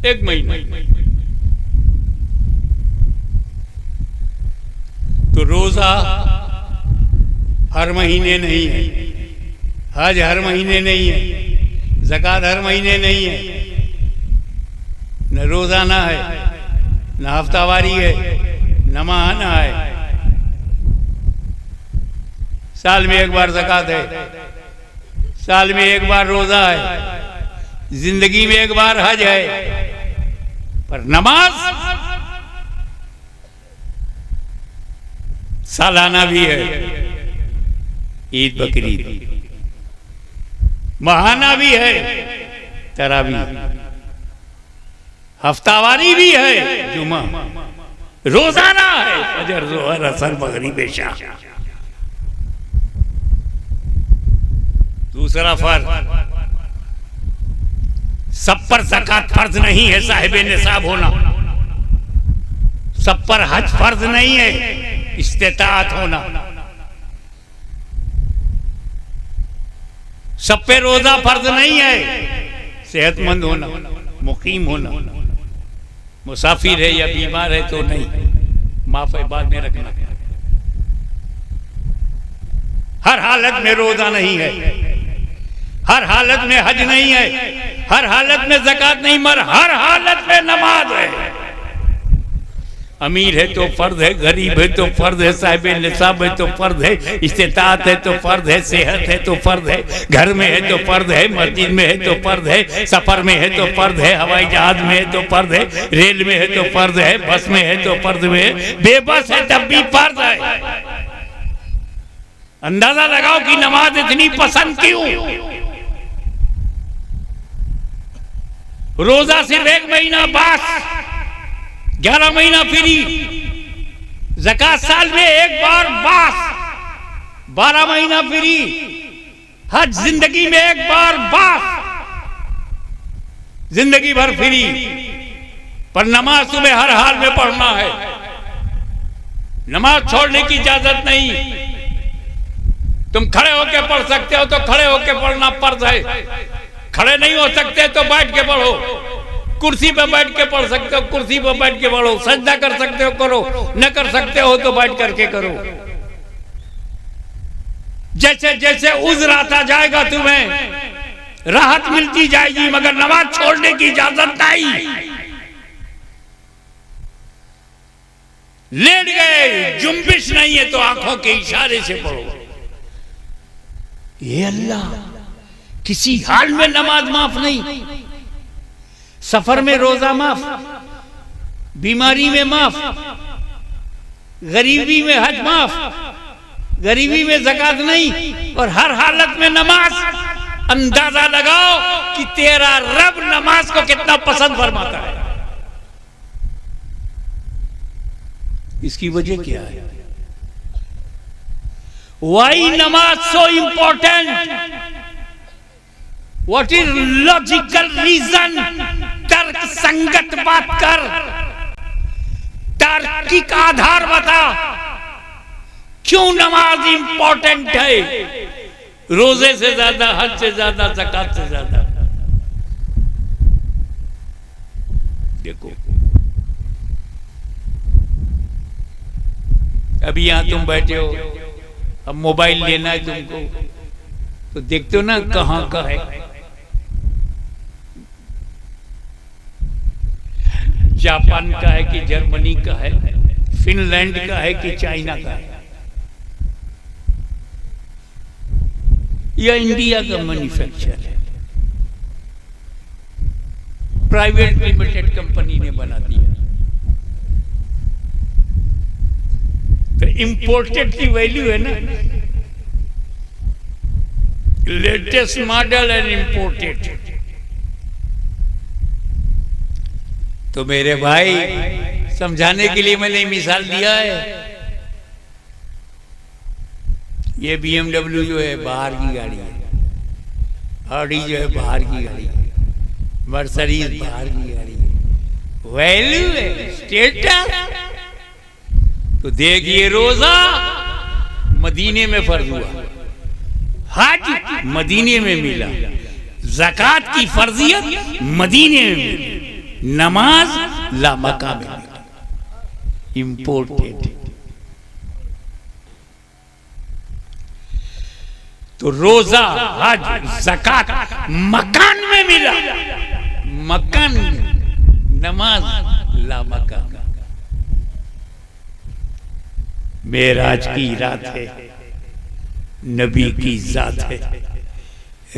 [SPEAKER 1] 1 महीना। तो रोजा हर महीने नहीं है, हज हर महीने नहीं है, ज़कात हर महीने नहीं है, न रोजाना है, न हफ्तावारी है, न माहाना है। साल में 1 बार ज़कात है, साल में 1 बार रोजा है, जिंदगी में 1 बार हज है। पर नमाज सालाना भी है, ईद बकरीद, माहाना भी है, तरावी, हफ्तावारी भी है, जुमा, रोजाना है, फजर, ज़ोहर, असर, मगरिब, इशा। दूसरा फर्ज, सब पर ज़कात फर्ज नहीं है, साहिबे निसाब होना। सब पर हज फर्ज नहीं है, इस्तिताअत होना। सब पे रोजा फर्ज नहीं है, सेहतमंद होना, मुकीम होना। मुसाफिर है या बीमार है तो नहीं, माफ है, बाद में रखना। हर हालत में रोजा नहीं है, हर हालत में हज नहीं है, हर हालत में ज़कात नहीं, मगर हर हालत में नमाज है। अमीर है तो फर्ज है, गरीब है तो फर्ज है, साहिब निसाब है तो फर्ज है, इस्तिताअत है तो फर्ज है, सेहत है तो फर्ज है, घर में है तो फर्ज है, मस्जिद में है तो फर्ज है, सफर में है तो फर्ज है, हवाई जहाज में है तो फर्ज है, रेल में है तो फर्ज है, बस में है तो फर्ज है, बेबस है तब भी फर्ज है। अंदाजा लगाओ कि नमाज इतनी पसंद क्यों। रोजा सिर्फ 1 महीना बस, 11 महीना फ्री, ज़कात साल में 1 बार बस, 12 महीना फ्री, हज जिंदगी में 1 बार बस, जिंदगी भर फ्री। पर नमाज तुम्हें हर हाल में पढ़ना है, नमाज छोड़ने की इजाजत नहीं। तुम खड़े होकर पढ़ सकते हो तो खड़े होकर पढ़ना फर्ज है, खड़े नहीं हो सकते तो बैठ के पढ़ो, कुर्सी पे बैठ के पढ़ सकते हो, कुर्सी पे बैठ के पढ़ो, सजदा कर सकते हो करो, न कर सकते हो तो बैठ करके करो। जैसे जैसे उज़्र आता जाएगा तुम्हें राहत मिलती जाएगी, मगर नमाज छोड़ने की इजाजत नहीं। लेट गए, जुम्बिश नहीं है तो आंखों के इशारे से पढ़ो। ये अल्लाह किसी हाल में नमाज माफ नहीं, सफर में रोजा माफ, बीमारी में माफ, गरीबी में हज माफ, गरीबी में ज़कात नहीं, और हर हालत में नमाज। अंदाजा लगाओ कि तेरा रब नमाज को कितना पसंद फरमाता है। इसकी वजह क्या है? वाई नमाज so important? What is logical reason? तर्क संगत बात कर, तार्किक आधार बता, क्यों नमाज इंपॉर्टेंट है? रोजे से ज्यादा, हज से ज्यादा, ज़कात से ज्यादा। देखो अभी यहां तुम बैठे हो, अब मोबाइल लेना है तुमको तो देखते हो ना कहां का है। जापान का है कि जर्मनी का है, फिनलैंड का है कि चाइना का है, या इंडिया का मैन्युफैक्चर है, प्राइवेट लिमिटेड कंपनी ने बना दिया। तो इंपोर्टेड की वैल्यू है ना, लेटेस्ट मॉडल एंड इंपोर्टेड। तो मेरे भाई समझाने के लिए मैंने मिसाल दिया है। ये BMW जो है बाहर की गाड़ी है, ऑडी जो है बाहर की गाड़ी है, मर्सिडीज बाहर की गाड़ी है, वैल्यू है, स्टेटस। तो देखिए रोजा मदीने में फर्ज हुआ, हज मदीने में मिला, ज़कात की फर्जियत मदीने में मिली, नमाज ला मक्का में मिला, इंपोर्टेड। तो रोजा हज ज़कात मकान में मिला, मकान में, नमाज ला मक्का। मेराज की रात है, नबी की जात है,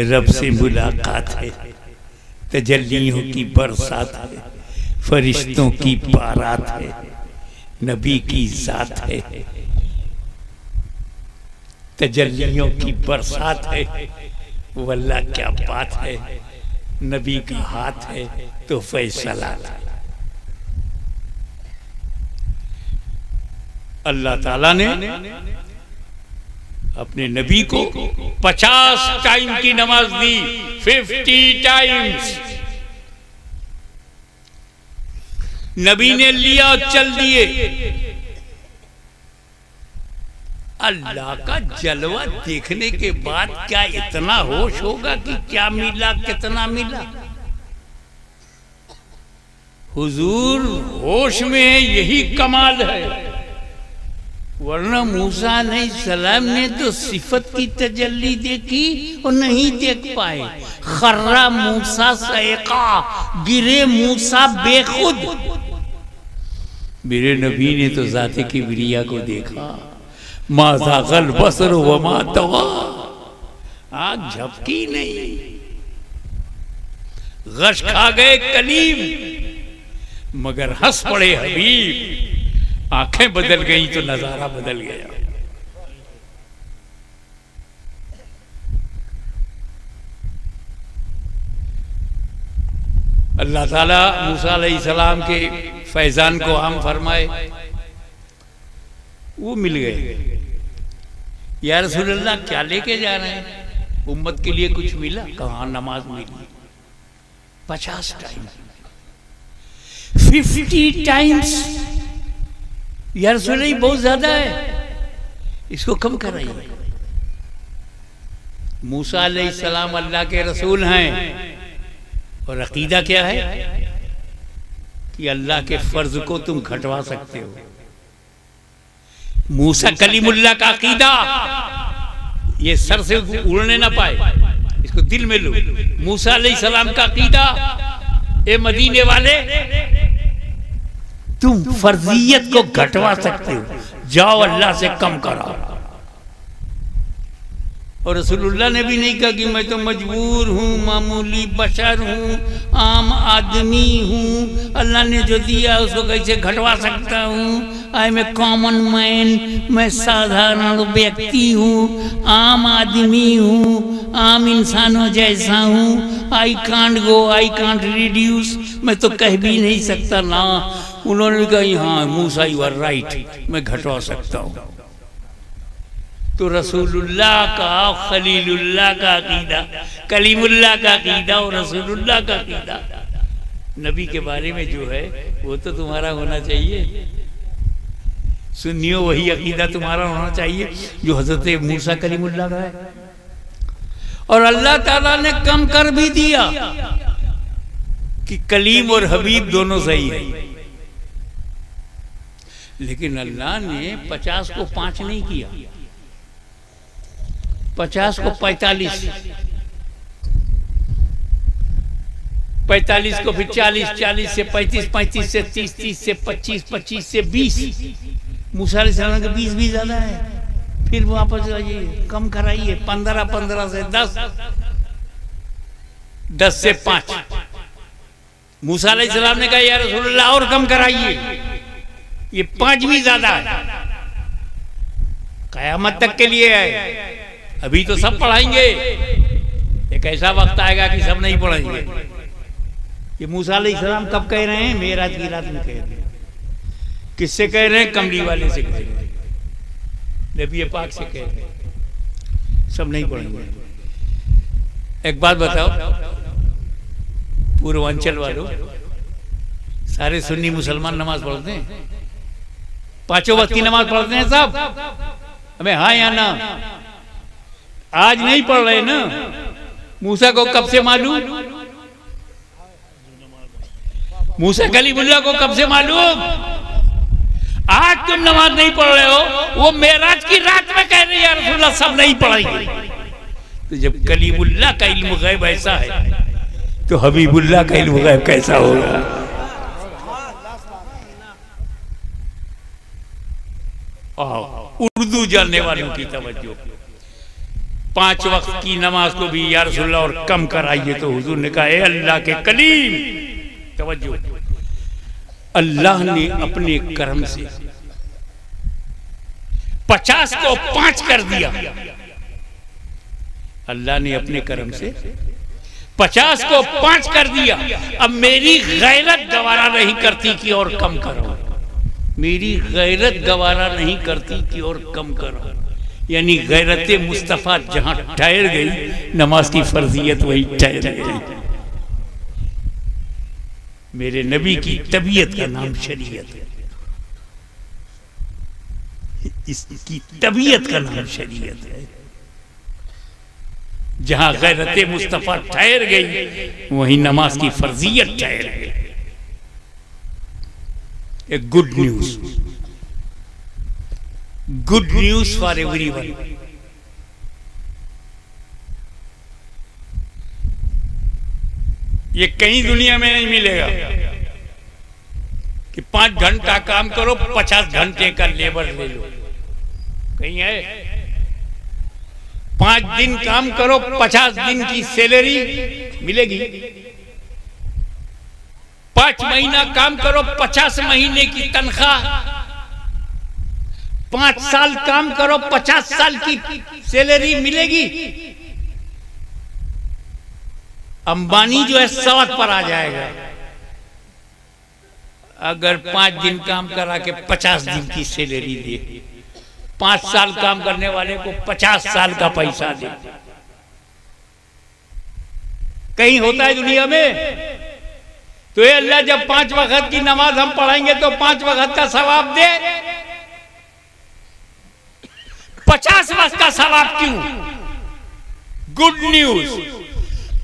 [SPEAKER 1] रब से मुलाकात है, तजल्लियों की बरसात है, फरिश्तों की बारात है, नबी की जात है, तजल्लियों की बरसात है। वल्लाह क्या बात है, नबी का हाथ है तो फैसला है। अल्लाह ताला ने अपने नबी को 50 टाइम की नमाज दी, 50 टाइम्स। नबी ने लिया, चल दिए। अल्लाह का जलवा देखने के बाद क्या इतना होश होगा कि क्या मिला, कितना मिला? हुजूर होश में है, यही कमाल है। वरना मूसा अलैहिस्सलाम ने तो सिफत की तजल्ली देखी और नहीं देख पाए। खर्रा मूसा सैका, गिरे मूसा बेखुद। मेरे नबी ने तो ज़ाते किबरिया को देखा। मा ज़ाग़ल बसर व मा तग़ा, आँख झपकी नहीं। गश खा गए कलीम, मगर हंस पड़े हबीब। आंखें बदल गई तो नजारा बदल गया। अल्लाह ताला मूसा अलैहिस्सलाम के फैजान को आम फरमाए, वो मिल गए। या रसूलल्लाह क्या लेके जा रहे हैं? उम्मत के लिए कुछ मिला? कहाँ नमाज मिली 50 टाइम, 50 टाइम्स। या रसूलल्लाह बहुत ज्यादा है, इसको कम कराइए। मूसा अलैहिस्सलाम अल्लाह के रसूल हैं और अकीदा क्या है कि अल्लाह के फर्ज को तुम घटवा सकते हो। मूसा कलीमुल्लाह का अकीदा ये सर से उड़ने ना पाए, इसको दिल में लो। मूसा अलैहिस्सलाम का अकीदा, ए मदीने वाले तुम फर्जियत को घटवा सकते हो, जाओ अल्लाह से कम कराओ। और रसूलुल्लाह ने भी नहीं कहा कि मैं तो मजबूर हूँ, मामूली बशर हूँ, आम आदमी हूँ, अल्लाह ने जो दिया उसको कैसे घटवा सकता हूँ। I am a common man, मैं साधारण व्यक्ति हूँ, आम आदमी हूँ, आम इंसानों जैसा हूँ। I can't go, I can't reduce, मैं तो कह भी नहीं सकता ना। उन्होंने कहा हाँ मूसा यू आर राइट, मैं घटवा सकता हूँ। तो रसूलुल्लाह का, खलीलुल्लाह का अकीदा, कलीमुल्लाह का अकीदा और रसूलुल्लाह का अकीदा, नबी के बारे में जो है वो तो तुम्हारा होना चाहिए। सुन्नियों वही अकीदा तुम्हारा होना चाहिए जो हजरत मूसा कलीमुल्लाह का है। और अल्लाह ताला ने कम कर भी दिया कि कलीम और हबीब दोनों सही है, लेकिन अल्लाह ने 50 को 5 नहीं किया, 50 को 45, 45 को फिर 40, 40 से 35, 35 से 30, 30 से 25, 25 से 20। मूसा अलैहिस्सलाम के 20 भी ज्यादा है। फिर वापस आइए, कम कराइए, 15, 15 से 10, 10 से 5। मूसा अलैहिस्सलाम ने कहा या रसूलल्लाह और कम कराइए, ये 5 भी ज्यादा है, कयामत तक के लिए है। अभी तो सब पढ़ाएंगे एक ऐसा वक्त आएगा कि सब नहीं पढ़ेंगे। ये मूसा अलैहिस्सलाम कब कह रहे हैं? मेराज की रात में कह रहे हैं। किससे कह रहे हैं? कमली वाले से कह रहे हैं, नबी पाक से कह रहे हैं, सब नहीं पढ़ेंगे। एक बात बताओ, पूर्वांचल वालों, सारे सुन्नी मुसलमान नमाज पढ़ते हैं, पांचों वक्त की नमाज पढ़ते हैं सब? हमें हाँ या ना? आज नहीं पढ़ रहे ना। मूसा को कब से मालूम? मूसा कलीमुल्लाह को कब से मालूम? आज तुम नमाज नहीं पढ़ रहे हो, वो मेराज की रात में कह रहे हैं या रसूलल्लाह सब नहीं पढ़ेंगे। तो जब कलीमुल्लाह का इल्म गैब ऐसा है तो हबीबुल्लाह का इल्म गैब कैसा होगा? उर्दू जानने वालों की तवज्जो, 5 वक्त की नमाज को भी या रसूलल्लाह और कम कराइए। तो हुजूर ने कहा, ए अल्लाह के कलीम, तवज्जो, अल्लाह ने अपने करम से 50 को 5 कर दिया। अल्लाह ने अपने करम से 50 को 5 कर दिया। अब मेरी गैरत गवारा नहीं करती कि और कम करो, मेरी गैरत गवारा नहीं करती कि और कम करो। यानी गैरत मुस्तफ़ा जहां ठहर गई, नमाज की फर्जियत वही ठहर गई। मेरे नबी की तबीयत का नाम शरीयत है, इसकी तबीयत का नाम शरीयत है। जहां गैरत मुस्तफ़ा ठहर गई, वहीं नमाज की फर्जियत ठहर गई। एक गुड न्यूज फॉर एवरीवन। ये कहीं दुनिया में नहीं मिलेगा कि 5 घंटा काम करो 50 घंटे का लेबर ले लो। कहीं है? 5 दिन काम करो 50 दिन की सैलरी मिलेगी। 5 महीना काम करो 50 महीने की तनख्वाह। 5 साल काम करो 50 साल की सैलरी मिलेगी। अंबानी जो है 100 पर आ जाएगा अगर 5 दिन काम करा के 50 दिन की सैलरी दे। 5 साल काम करने वाले को 50 साल का पैसा दे। कहीं होता है दुनिया में? तो ये अल्लाह जब 5 वक्त की नमाज हम पढ़ेंगे तो 5 वक्त का सवाब दे, 50 वक्त का सवाब क्यों? गुड न्यूज,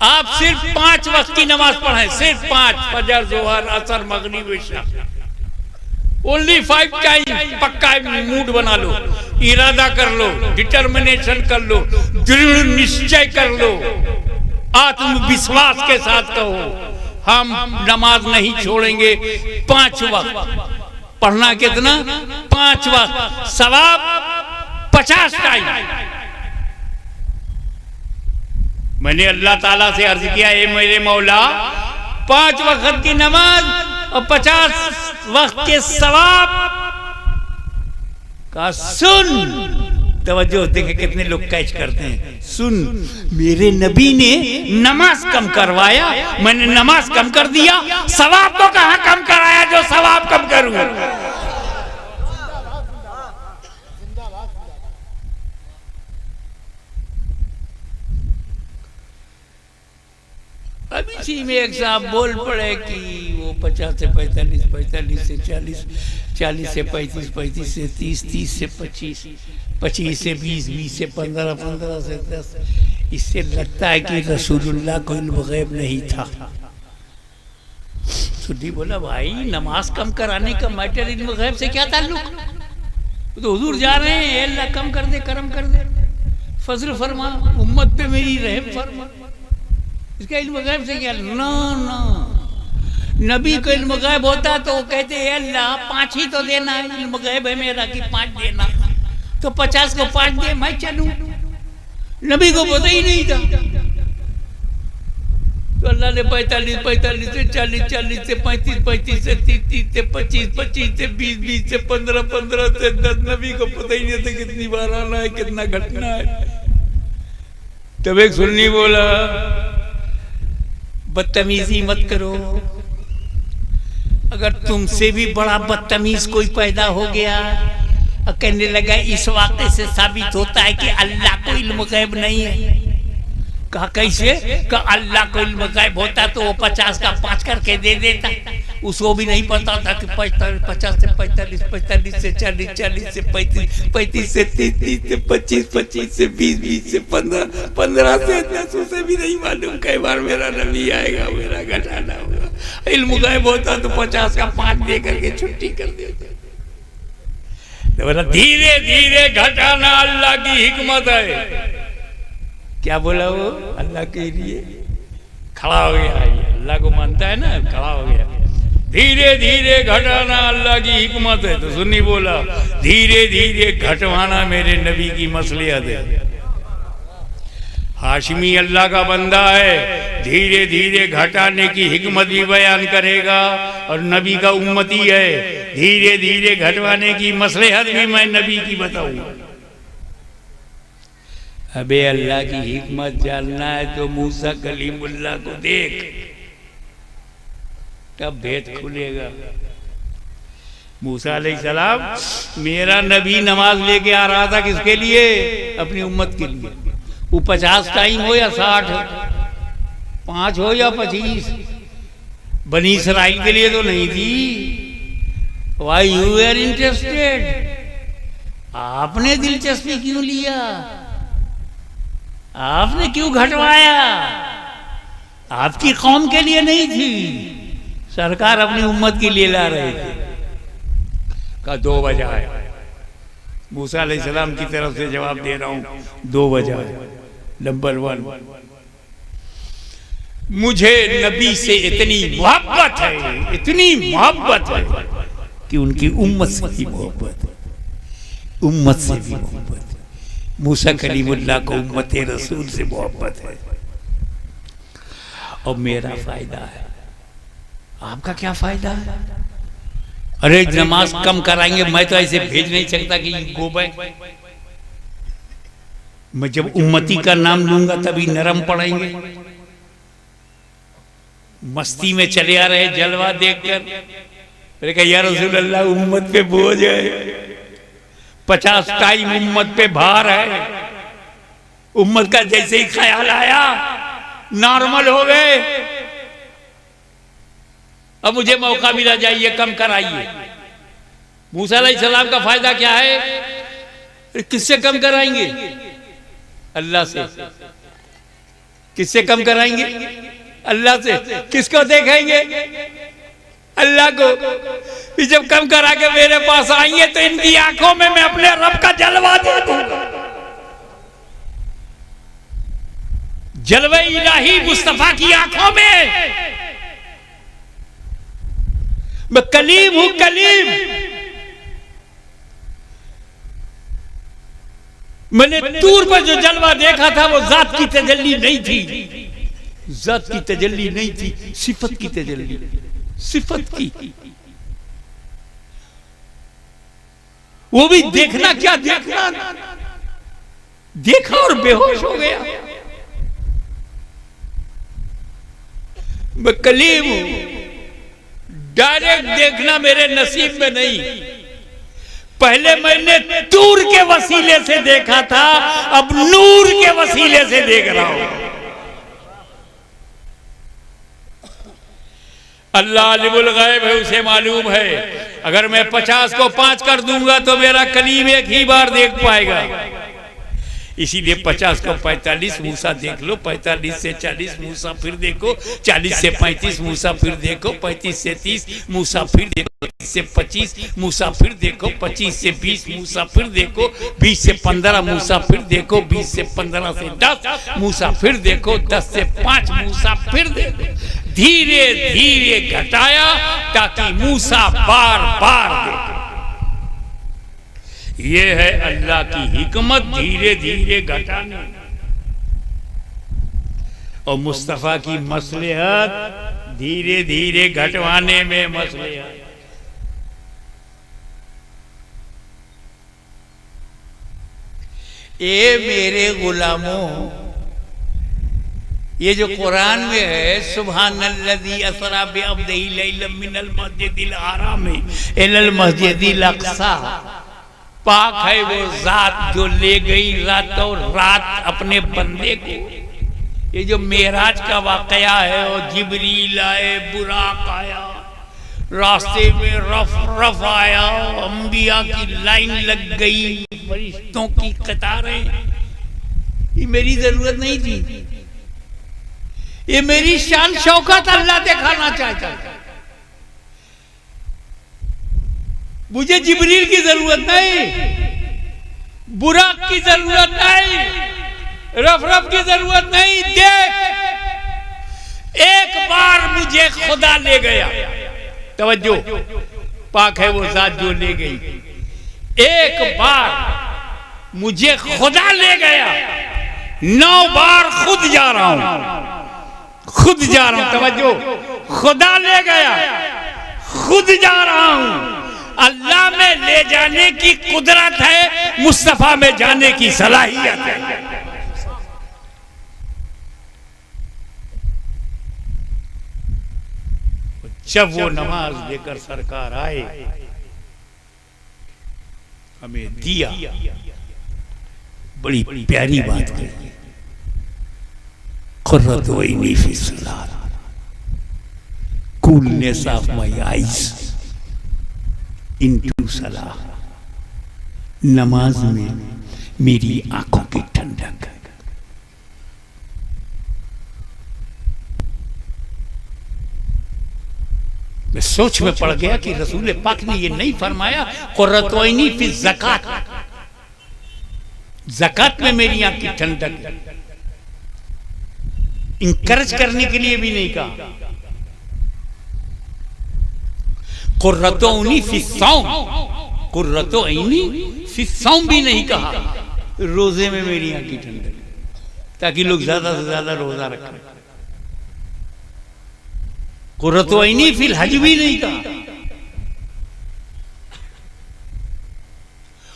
[SPEAKER 1] आप सिर्फ 5 वक्त की नमाज पढ़ें, सिर्फ 5, फजर, जोहर, असर, मगरिब, इशा, ओनली 5 टाइम। पक्का मूड बना लो, इरादा कर लो, डिटर्मिनेशन कर लो, दृढ़ निश्चय कर लो, आत्मविश्वास के साथ कहो, हम नमाज नहीं छोड़ेंगे। 5 वक्त पढ़ना। कितना? 5 वक्त, सवाब 50 टाइम। मैंने अल्लाह ताला से अर्ज किया, ए मेरे मौला, 5 वक्त की नमाज और 50 वक्त के सवाब का सुन। तवज्जो, देखे कितने लोग कैच करते हैं। सुन, मेरे नबी ने नमाज कम करवाया, मैंने नमाज कम कर दिया, सवाब को कहां कम कराया जो सवाब कम करूं? अभी इसी में एक साहब बोल पड़े कि वो 50 से 45, 45 से 40, 40 से 35, 35 से 30, 30 से 25, 25 से 20, 20 से 15, 15 से 10। इससे लगता है कि रसूलुल्लाह को इल्म गैब नहीं था। सुधी बोला, भाई नमाज कम कराने का मैटर इल्म गैब से क्या ताल्लुक? तो हुजूर जा रहे हैं, अल्लाह कम कर दे, करम कर दे, फजल फरमा, उम्मत पे मेरी रहम फरमा। इसका इल्म गैब से क्या? ना ना, नबी को इल्म गैब होता तो वो कहते हैं अल्लाह 5 ही तो देना है, इल्म गैब है मेरा कि 5 देना, तो 50 को 5 दे, मैं चलूं। नबी को पता ही नहीं था। तो अल्लाह ने 45, 45 से 40, 40 से 35, 35 से 30, 30 से 25, 25 से 20, 20 से 15, 15 से 10। नबी को पता ही नहीं था कितनी बार आना है, कितना घटना है। तब एक सुन्नी बोला बदतमीजी मत करो, अगर तुमसे भी बड़ा बदतमीज कोई पैदा हो गया और कहने लगा इस वाक़े से साबित होता है कि अल्लाह को इल्म गैब नहीं है। कहा कैसे? कहा अल्लाह को इल्म गैब होता तो वो 50 का 5 करके दे देता, उसको भी नहीं पता था कि 50 से 45, 45 से 40, 40 से 35, 35 से 30, 30 से 25, 25 से 20, 20 से 15, 15 से 10, उसे भी नहीं मालूम कई बार मेरा नबी आएगा, मेरा घटाना होगा। इल्म गैब होता तो 50 का 5 दे करके छुट्टी कर देते। तो बोला धीरे धीरे घटाना अल्लाह की हिकमत है। क्या बोला वो? अल्लाह के लिए खड़ा हो गया, अल्लाह को मानता है ना, खड़ा हो गया। धीरे धीरे घटाना अल्लाह की हिकमत है। तो सुन्नी बोला धीरे धीरे घटवाना मेरे नबी की मसलियत है। हाशिमी अल्लाह का बंदा है, धीरे धीरे घटाने की हिकमत भी बयान करेगा, और नबी का उम्मती है, धीरे धीरे घटवाने की मसलियत भी मैं नबी की बताऊंगा। अबे अल्लाह की हिकमत जानना है तो मूसा कलीमुल्लाह को देख, तब भेद खुलेगा। मूसा अलैहिस्सलाम मेरा नबी नमाज लेके आ रहा था, किसके लिए? अपनी उम्मत के लिए। वो 50 टाइम हो या 60, 5 हो या 25, बनी इसराइल के लिए तो नहीं थी। Why you are interested? आपने दिलचस्पी क्यों लिया? आपने क्यों घटवाया? आपकी कौम के लिए नहीं थी, सरकार अपनी उम्मत के लिए ला रहे थे। का 2 वजह है। मूसा अलैहिस्सलाम की तरफ से जवाब दे रहा हूं, 2 वजह है। नंबर 1, मुझे नबी से इतनी मोहब्बत है, इतनी मोहब्बत है कि उनकी उम्मत से भी मोहब्बत है, उम्मत से भी मोहब्बत है। मूसा कलीमुल्लाह को उम्मत रसूल से मोहब्बत है। और मेरा फायदा है, आपका क्या फायदा है? अरे नमाज कम कराएंगे, मैं तो ऐसे भेज नहीं सकता कि गो बैक। मैं जब उम्मती का नाम लूंगा तभी नरम पड़ेंगे। मस्ती में चले आ रहे जलवा देखकर, मैंने कहा या रसूल अल्लाह उम्मत पे बोझ है, 50 टाइम उम्मत पे भार है। उम्मत का जैसे ही ख्याल आया नॉर्मल हो गए। अब मुझे मौका मिला, जाइए कम कराइए। मूसा अलैहिस्सलाम का फायदा क्या है? किससे कम कराएंगे? अल्लाह से। किससे कम कराएंगे? अल्लाह से। किसको देखेंगे? अल्लाह को। जब कम करा के मेरे पास आएंगे तो इनकी आंखों में मैं अपने रब का जलवा दे दूंगा। जलवे इलाही मुस्तफा की आंखों में। मैं कलीम हूं, कलीम। मैंने दूर पर जो जलवा देखा था वो जात की तजल्ली नहीं थी, जात की तजल्ली नहीं थी, सिफत की तजल्ली, सिफत की। वो भी देखना क्या देखना, देखा और बेहोश हो गया। मैं कलीम हूं, डायरेक्ट देखना मेरे नसीब में नहीं। पहले मैंने दूर के वसीले से देखा था, अब नूर के वसीले से देख रहा हूं। अल्लाह अलीमुल गैब है, उसे मालूम है। अगर मैं 50 को 5 कर दूंगा तो मेरा कलीम एक ही बार देख पाएगा। इसीलिए 50 को 45 मूसा देख लो, 45 से 40 मूसा फिर देखो, 40 से 35 मूसा फिर देखो, 35 से 30 मूसा फिर देखो, 30 से 25 मूसा फिर देखो, 25 से 20 मूसा फिर देखो, 20 से 15 मूसा फिर देखो, 20 से 15 से 10 मूसा फिर देखो, 10 से 5 मूसा फिर देखो। धीरे धीरे घटाया ताकि मूसा बार बार देखो। ये है अल्लाह की हिकमत, धीरे धीरे घटाने। और मुस्तफा की मसलहत धीरे धीरे घटवाने में मसलहत। ए मेरे गुलामों, ये जो कुरान में है सुब्हानल्लज़ी असरा बिअब्दिही लैलन मिनल मस्जिदिल हराम इलल मस्जिदिल अक़सा, पाक है वो जात जो ले गई रातों रात अपने बंदे को। ये जो मेराज का वाकया है और जिब्रील आए, बुराक आया, रास्ते में रफ रफ आया, अंबिया की लाइन लग गई, फरिश्तों की कतारें, ये मेरी जरूरत नहीं थी। ये मेरी शान शौकत अल्लाह दिखाना चाहता है। मुझे जिब्रील की जरूरत नहीं, बुराक की जरूरत नहीं, रफ रफ की जरूरत नहीं। देख, एक बार मुझे खुदा ले गया, तवज्जो, पाक है वो जात जो ले गई। एक बार मुझे खुदा ले गया, 9 बार खुद जा रहा हूं, खुद जा रहा हूं, तवज्जो, खुदा ले गया, खुद जा रहा हूं। अल्लाह में ले जाने की कुदरत है, मुस्तफा में जाने की सलाहियत है। जब वो नमाज लेकर सरकार आए, हमें दिया, बड़ी प्यारी बात कही, खुर्रत वैनी फी सलात, coolness of my eyes into सलाह, नमाज में मेरी आंखों की ठंडक। मैं सोच में पड़ गया कि रसूल पाक ने ये नहीं फरमाया कुर्रत वैनी फी ज़कात, ज़कात में मेरी आंख की ठंडक। इंकरेज करने के लिए भी नहीं कहा, कुर्रतो ऐनी फी सौम, कुर्रतो ऐनी फी सौम भी नहीं कहा, रोजे में मेरी आंख की ठंडक, ताकि लोग ज्यादा से ज्यादा रोजा रखें। कुर्रतो ऐनी फिल हज भी नहीं कहा।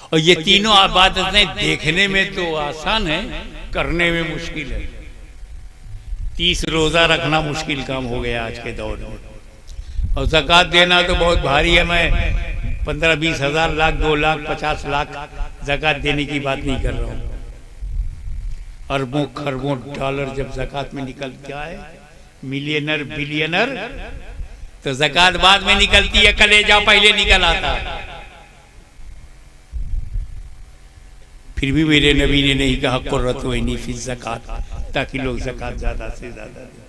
[SPEAKER 1] और ये तीनों इबादतें देखने में तो आसान है, करने में मुश्किल है। 30 रोजा रखना मुश्किल काम हो गया आज के दौर में, और ज़कात देना तो बहुत भारी है। मैं 15-20 हज़ार, लाख, 2 लाख, 50 लाख ज़कात देने की बात नहीं कर रहा हूँ। अरबों खरबों डॉलर जब ज़कात में निकलता है, मिलियनर बिलियनर, तो ज़कात बाद में निकलती है, कलेजा पहले निकल आता है। फिर भी मेरे नबी ने नहीं कहा कुर्रत वैनी फी ज़कात, ताकि लोग ज़कात ज्यादा से ज्यादा दें।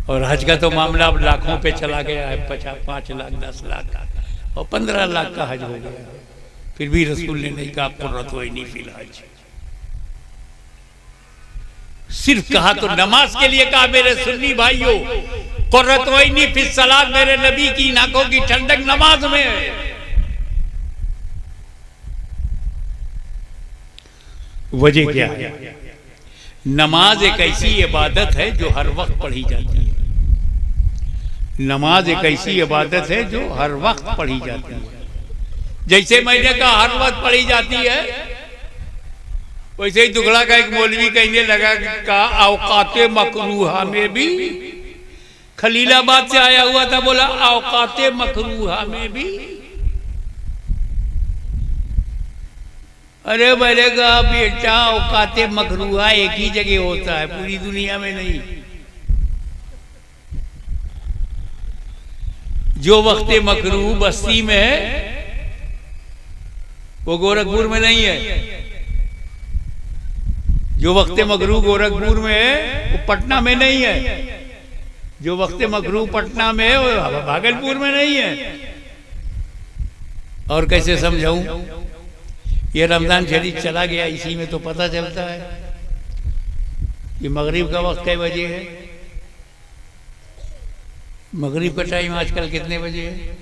[SPEAKER 1] और हज का तो मामला अब लाखों पे चला गया है, 5 लाख, 10 लाख और 15 लाख का हज हो गया। फिर भी रसूल ने नहीं कहा कुर्रत वैनी फिल हज, सिर्फ कहा तो नमाज के लिए कहा। मेरे सुन्नी भाइयों, कुर्रत वैनी फी सलात, मेरे नबी की नाकों की ठंडक नमाज में है। वजह क्या है? नमाज एक ऐसी इबादत है जो हर वक्त पढ़ी जाती है। नमाज एक ऐसी इबादत है जो हर वक्त पढ़ी जाती है। जैसे मैंने कहा हर वक्त पढ़ी जाती है, वैसे ही दुगला का एक मौलवी कहने लगा कि औकाते मकरूहा में भी, खलीलाबाद से आया हुआ था, बोला औकाते मकरूहा में भी। अरे मैंने कहा बेटा, औकाते मकरूहा एक ही जगह होता है, पूरी दुनिया में नहीं। जो वक्त मकरूह बस्ती में है वो गोरखपुर में नहीं है। जो वक्त मकरूह गोरखपुर में है वो पटना में नहीं है। जो वक्त मकरूह पटना में है वो भागलपुर में नहीं है। और कैसे समझाऊं? ये रमजान शरीफ चला गया, इसी में तो पता चलता है। ये मगरिब का वक्त कै बजे है? मगरिब का टाइम आजकल कितने बजे है?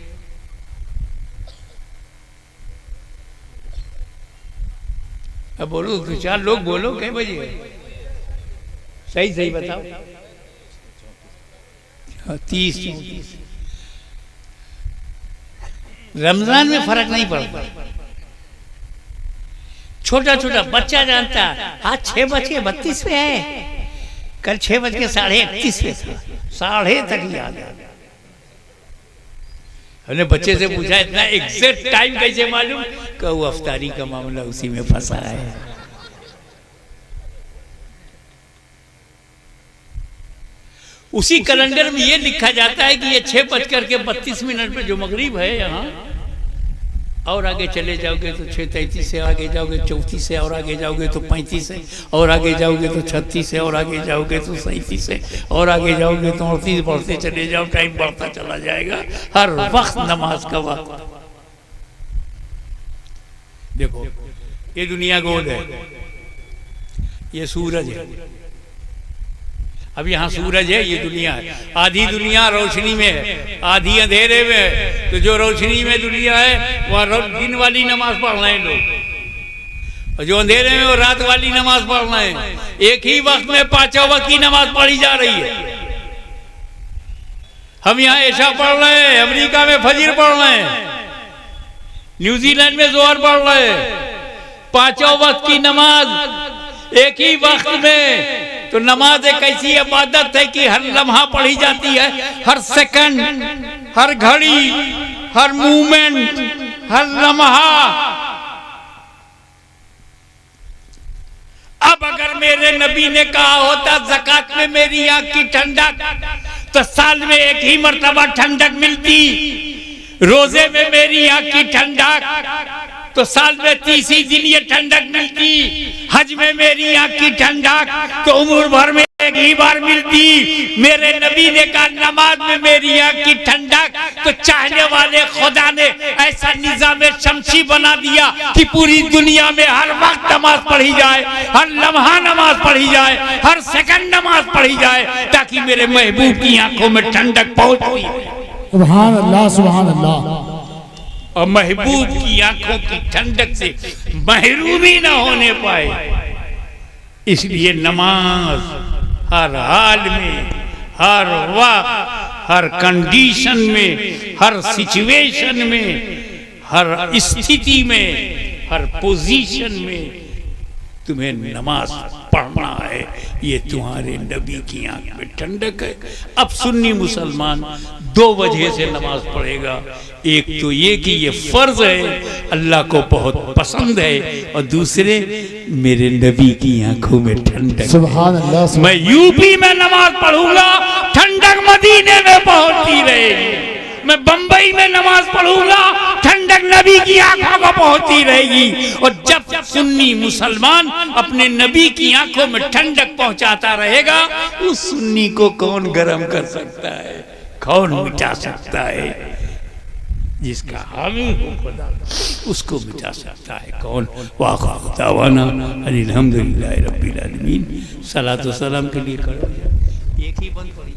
[SPEAKER 1] अब बोलो, 2-4 लोग बोलो, कै बजे है? सही सही बताओ। 30-34। रमजान में फर्क नहीं पड़ता। छोटा छोटा बच्चा जानता है आज 6:32 पे है, कल 6:31 पे था, 3:30 तक याद है। हमने बच्चे से पूछा इतना एग्जैक्ट टाइम कैसे मालूम? कि वो अफ्तारी का मामला उसी में फंसा है। उसी कैलेंडर में ये लिखा जाता है कि ये 6:32 पे जो मगरिब है यहाँ, और आगे चले जाओगे तो 6:33 से आगे जाओगे 34 से, और आगे जाओगे तो 35 से, और आगे जाओगे तो 36 से, और आगे जाओगे तो 37 से, और आगे जाओगे तो 38 बढ़ते चले जाओ, टाइम बढ़ता चला जाएगा। हर वक्त नमाज का वक्त। देखो ये दुनिया गोल है, ये सूरज है। अब यहाँ सूरज है, ये दुनिया है। आधी दुनिया रोशनी में है, आधी अंधेरे में है। तो जो रोशनी में दुनिया है वह दिन वाली नमाज पढ़ रहे हैं लोग, और जो अंधेरे में वो रात वाली नमाज पढ़ रहे हैं। एक ही वक्त में 5 वक्त की नमाज पढ़ी जा रही है। हम यहाँ ऐशा पढ़ रहे हैं, अमेरिका में फजर पढ़ रहे हैं, न्यूजीलैंड में जोहर पढ़ रहे हैं। 5 वक्त की नमाज एक ही वक्त में। तो नमाज एक ऐसी इबादत है कि हर लम्हा पढ़ी जाती है, हर सेकंड, हर घड़ी, हर मूवमेंट, हर लम्हा। अब अगर मेरे नबी ने कहा होता ज़कात में मेरी आंख की ठंडक, तो साल में एक ही मर्तबा ठंडक मिलती। रोजे में मेरी आंख की ठंडक, तो साल में 30 दिन ये ठंडक मिलती। हज में मेरी आंख की ठंडक, तो उम्र भर में एक ही बार मिलती। मेरे नबी ने कहा नमाज में मेरी आंख की ठंडक, तो चाहने वाले खुदा ने ऐसा निजाम शमसी बना दिया कि पूरी दुनिया में हर वक्त नमाज पढ़ी जाए, हर लम्हा नमाज पढ़ी जाए, हर सेकंड नमाज पढ़ी जाए, ताकि मेरे महबूब की आंखों में ठंडक पहुंचती।
[SPEAKER 2] सुभान अल्लाह, सुभान अल्लाह।
[SPEAKER 1] और महबूब की आंखों की ठंडक से महरूमी ना होने पाए, इसलिए नमाज हर हाल में, हर वक्त, हर कंडीशन में, हर सिचुएशन में, हर स्थिति में, हर पोजीशन में तुम्हें नमाज पढ़ना है। ये तुम्हारे नबी की आंख में ठंडक है। अब सुन्नी मुसलमान 2 वजह से नमाज पढ़ेगा। एक तो ये कि ये फर्ज है, अल्लाह को बहुत पसंद है, और दूसरे मेरे नबी की आंखों में ठंडक।
[SPEAKER 2] सुभान अल्लाह।
[SPEAKER 1] मैं यूपी में नमाज पढ़ूंगा, ठंडक मदीने में पहुंचती रहेगी। मैं बंबई में नमाज पढ़ूंगा, ठंडक नबी की आंखों को पहुंचती रहेगी। और जब सुन्नी मुसलमान अपने नबी की आंखों में ठंडक पहुंचाता रहेगा, उस सुन्नी को कौन गर्म कर सकता है, कौन मिटा सकता है? जिसका हामी हो खुदा, उसको मिटा सकता है कौन? वाक़िअ दावाना अल्हम्दुलिल्लाह रब्बिल आलमीन। सलातो सलाम के लिए करो, एक ही बंद पड़ी।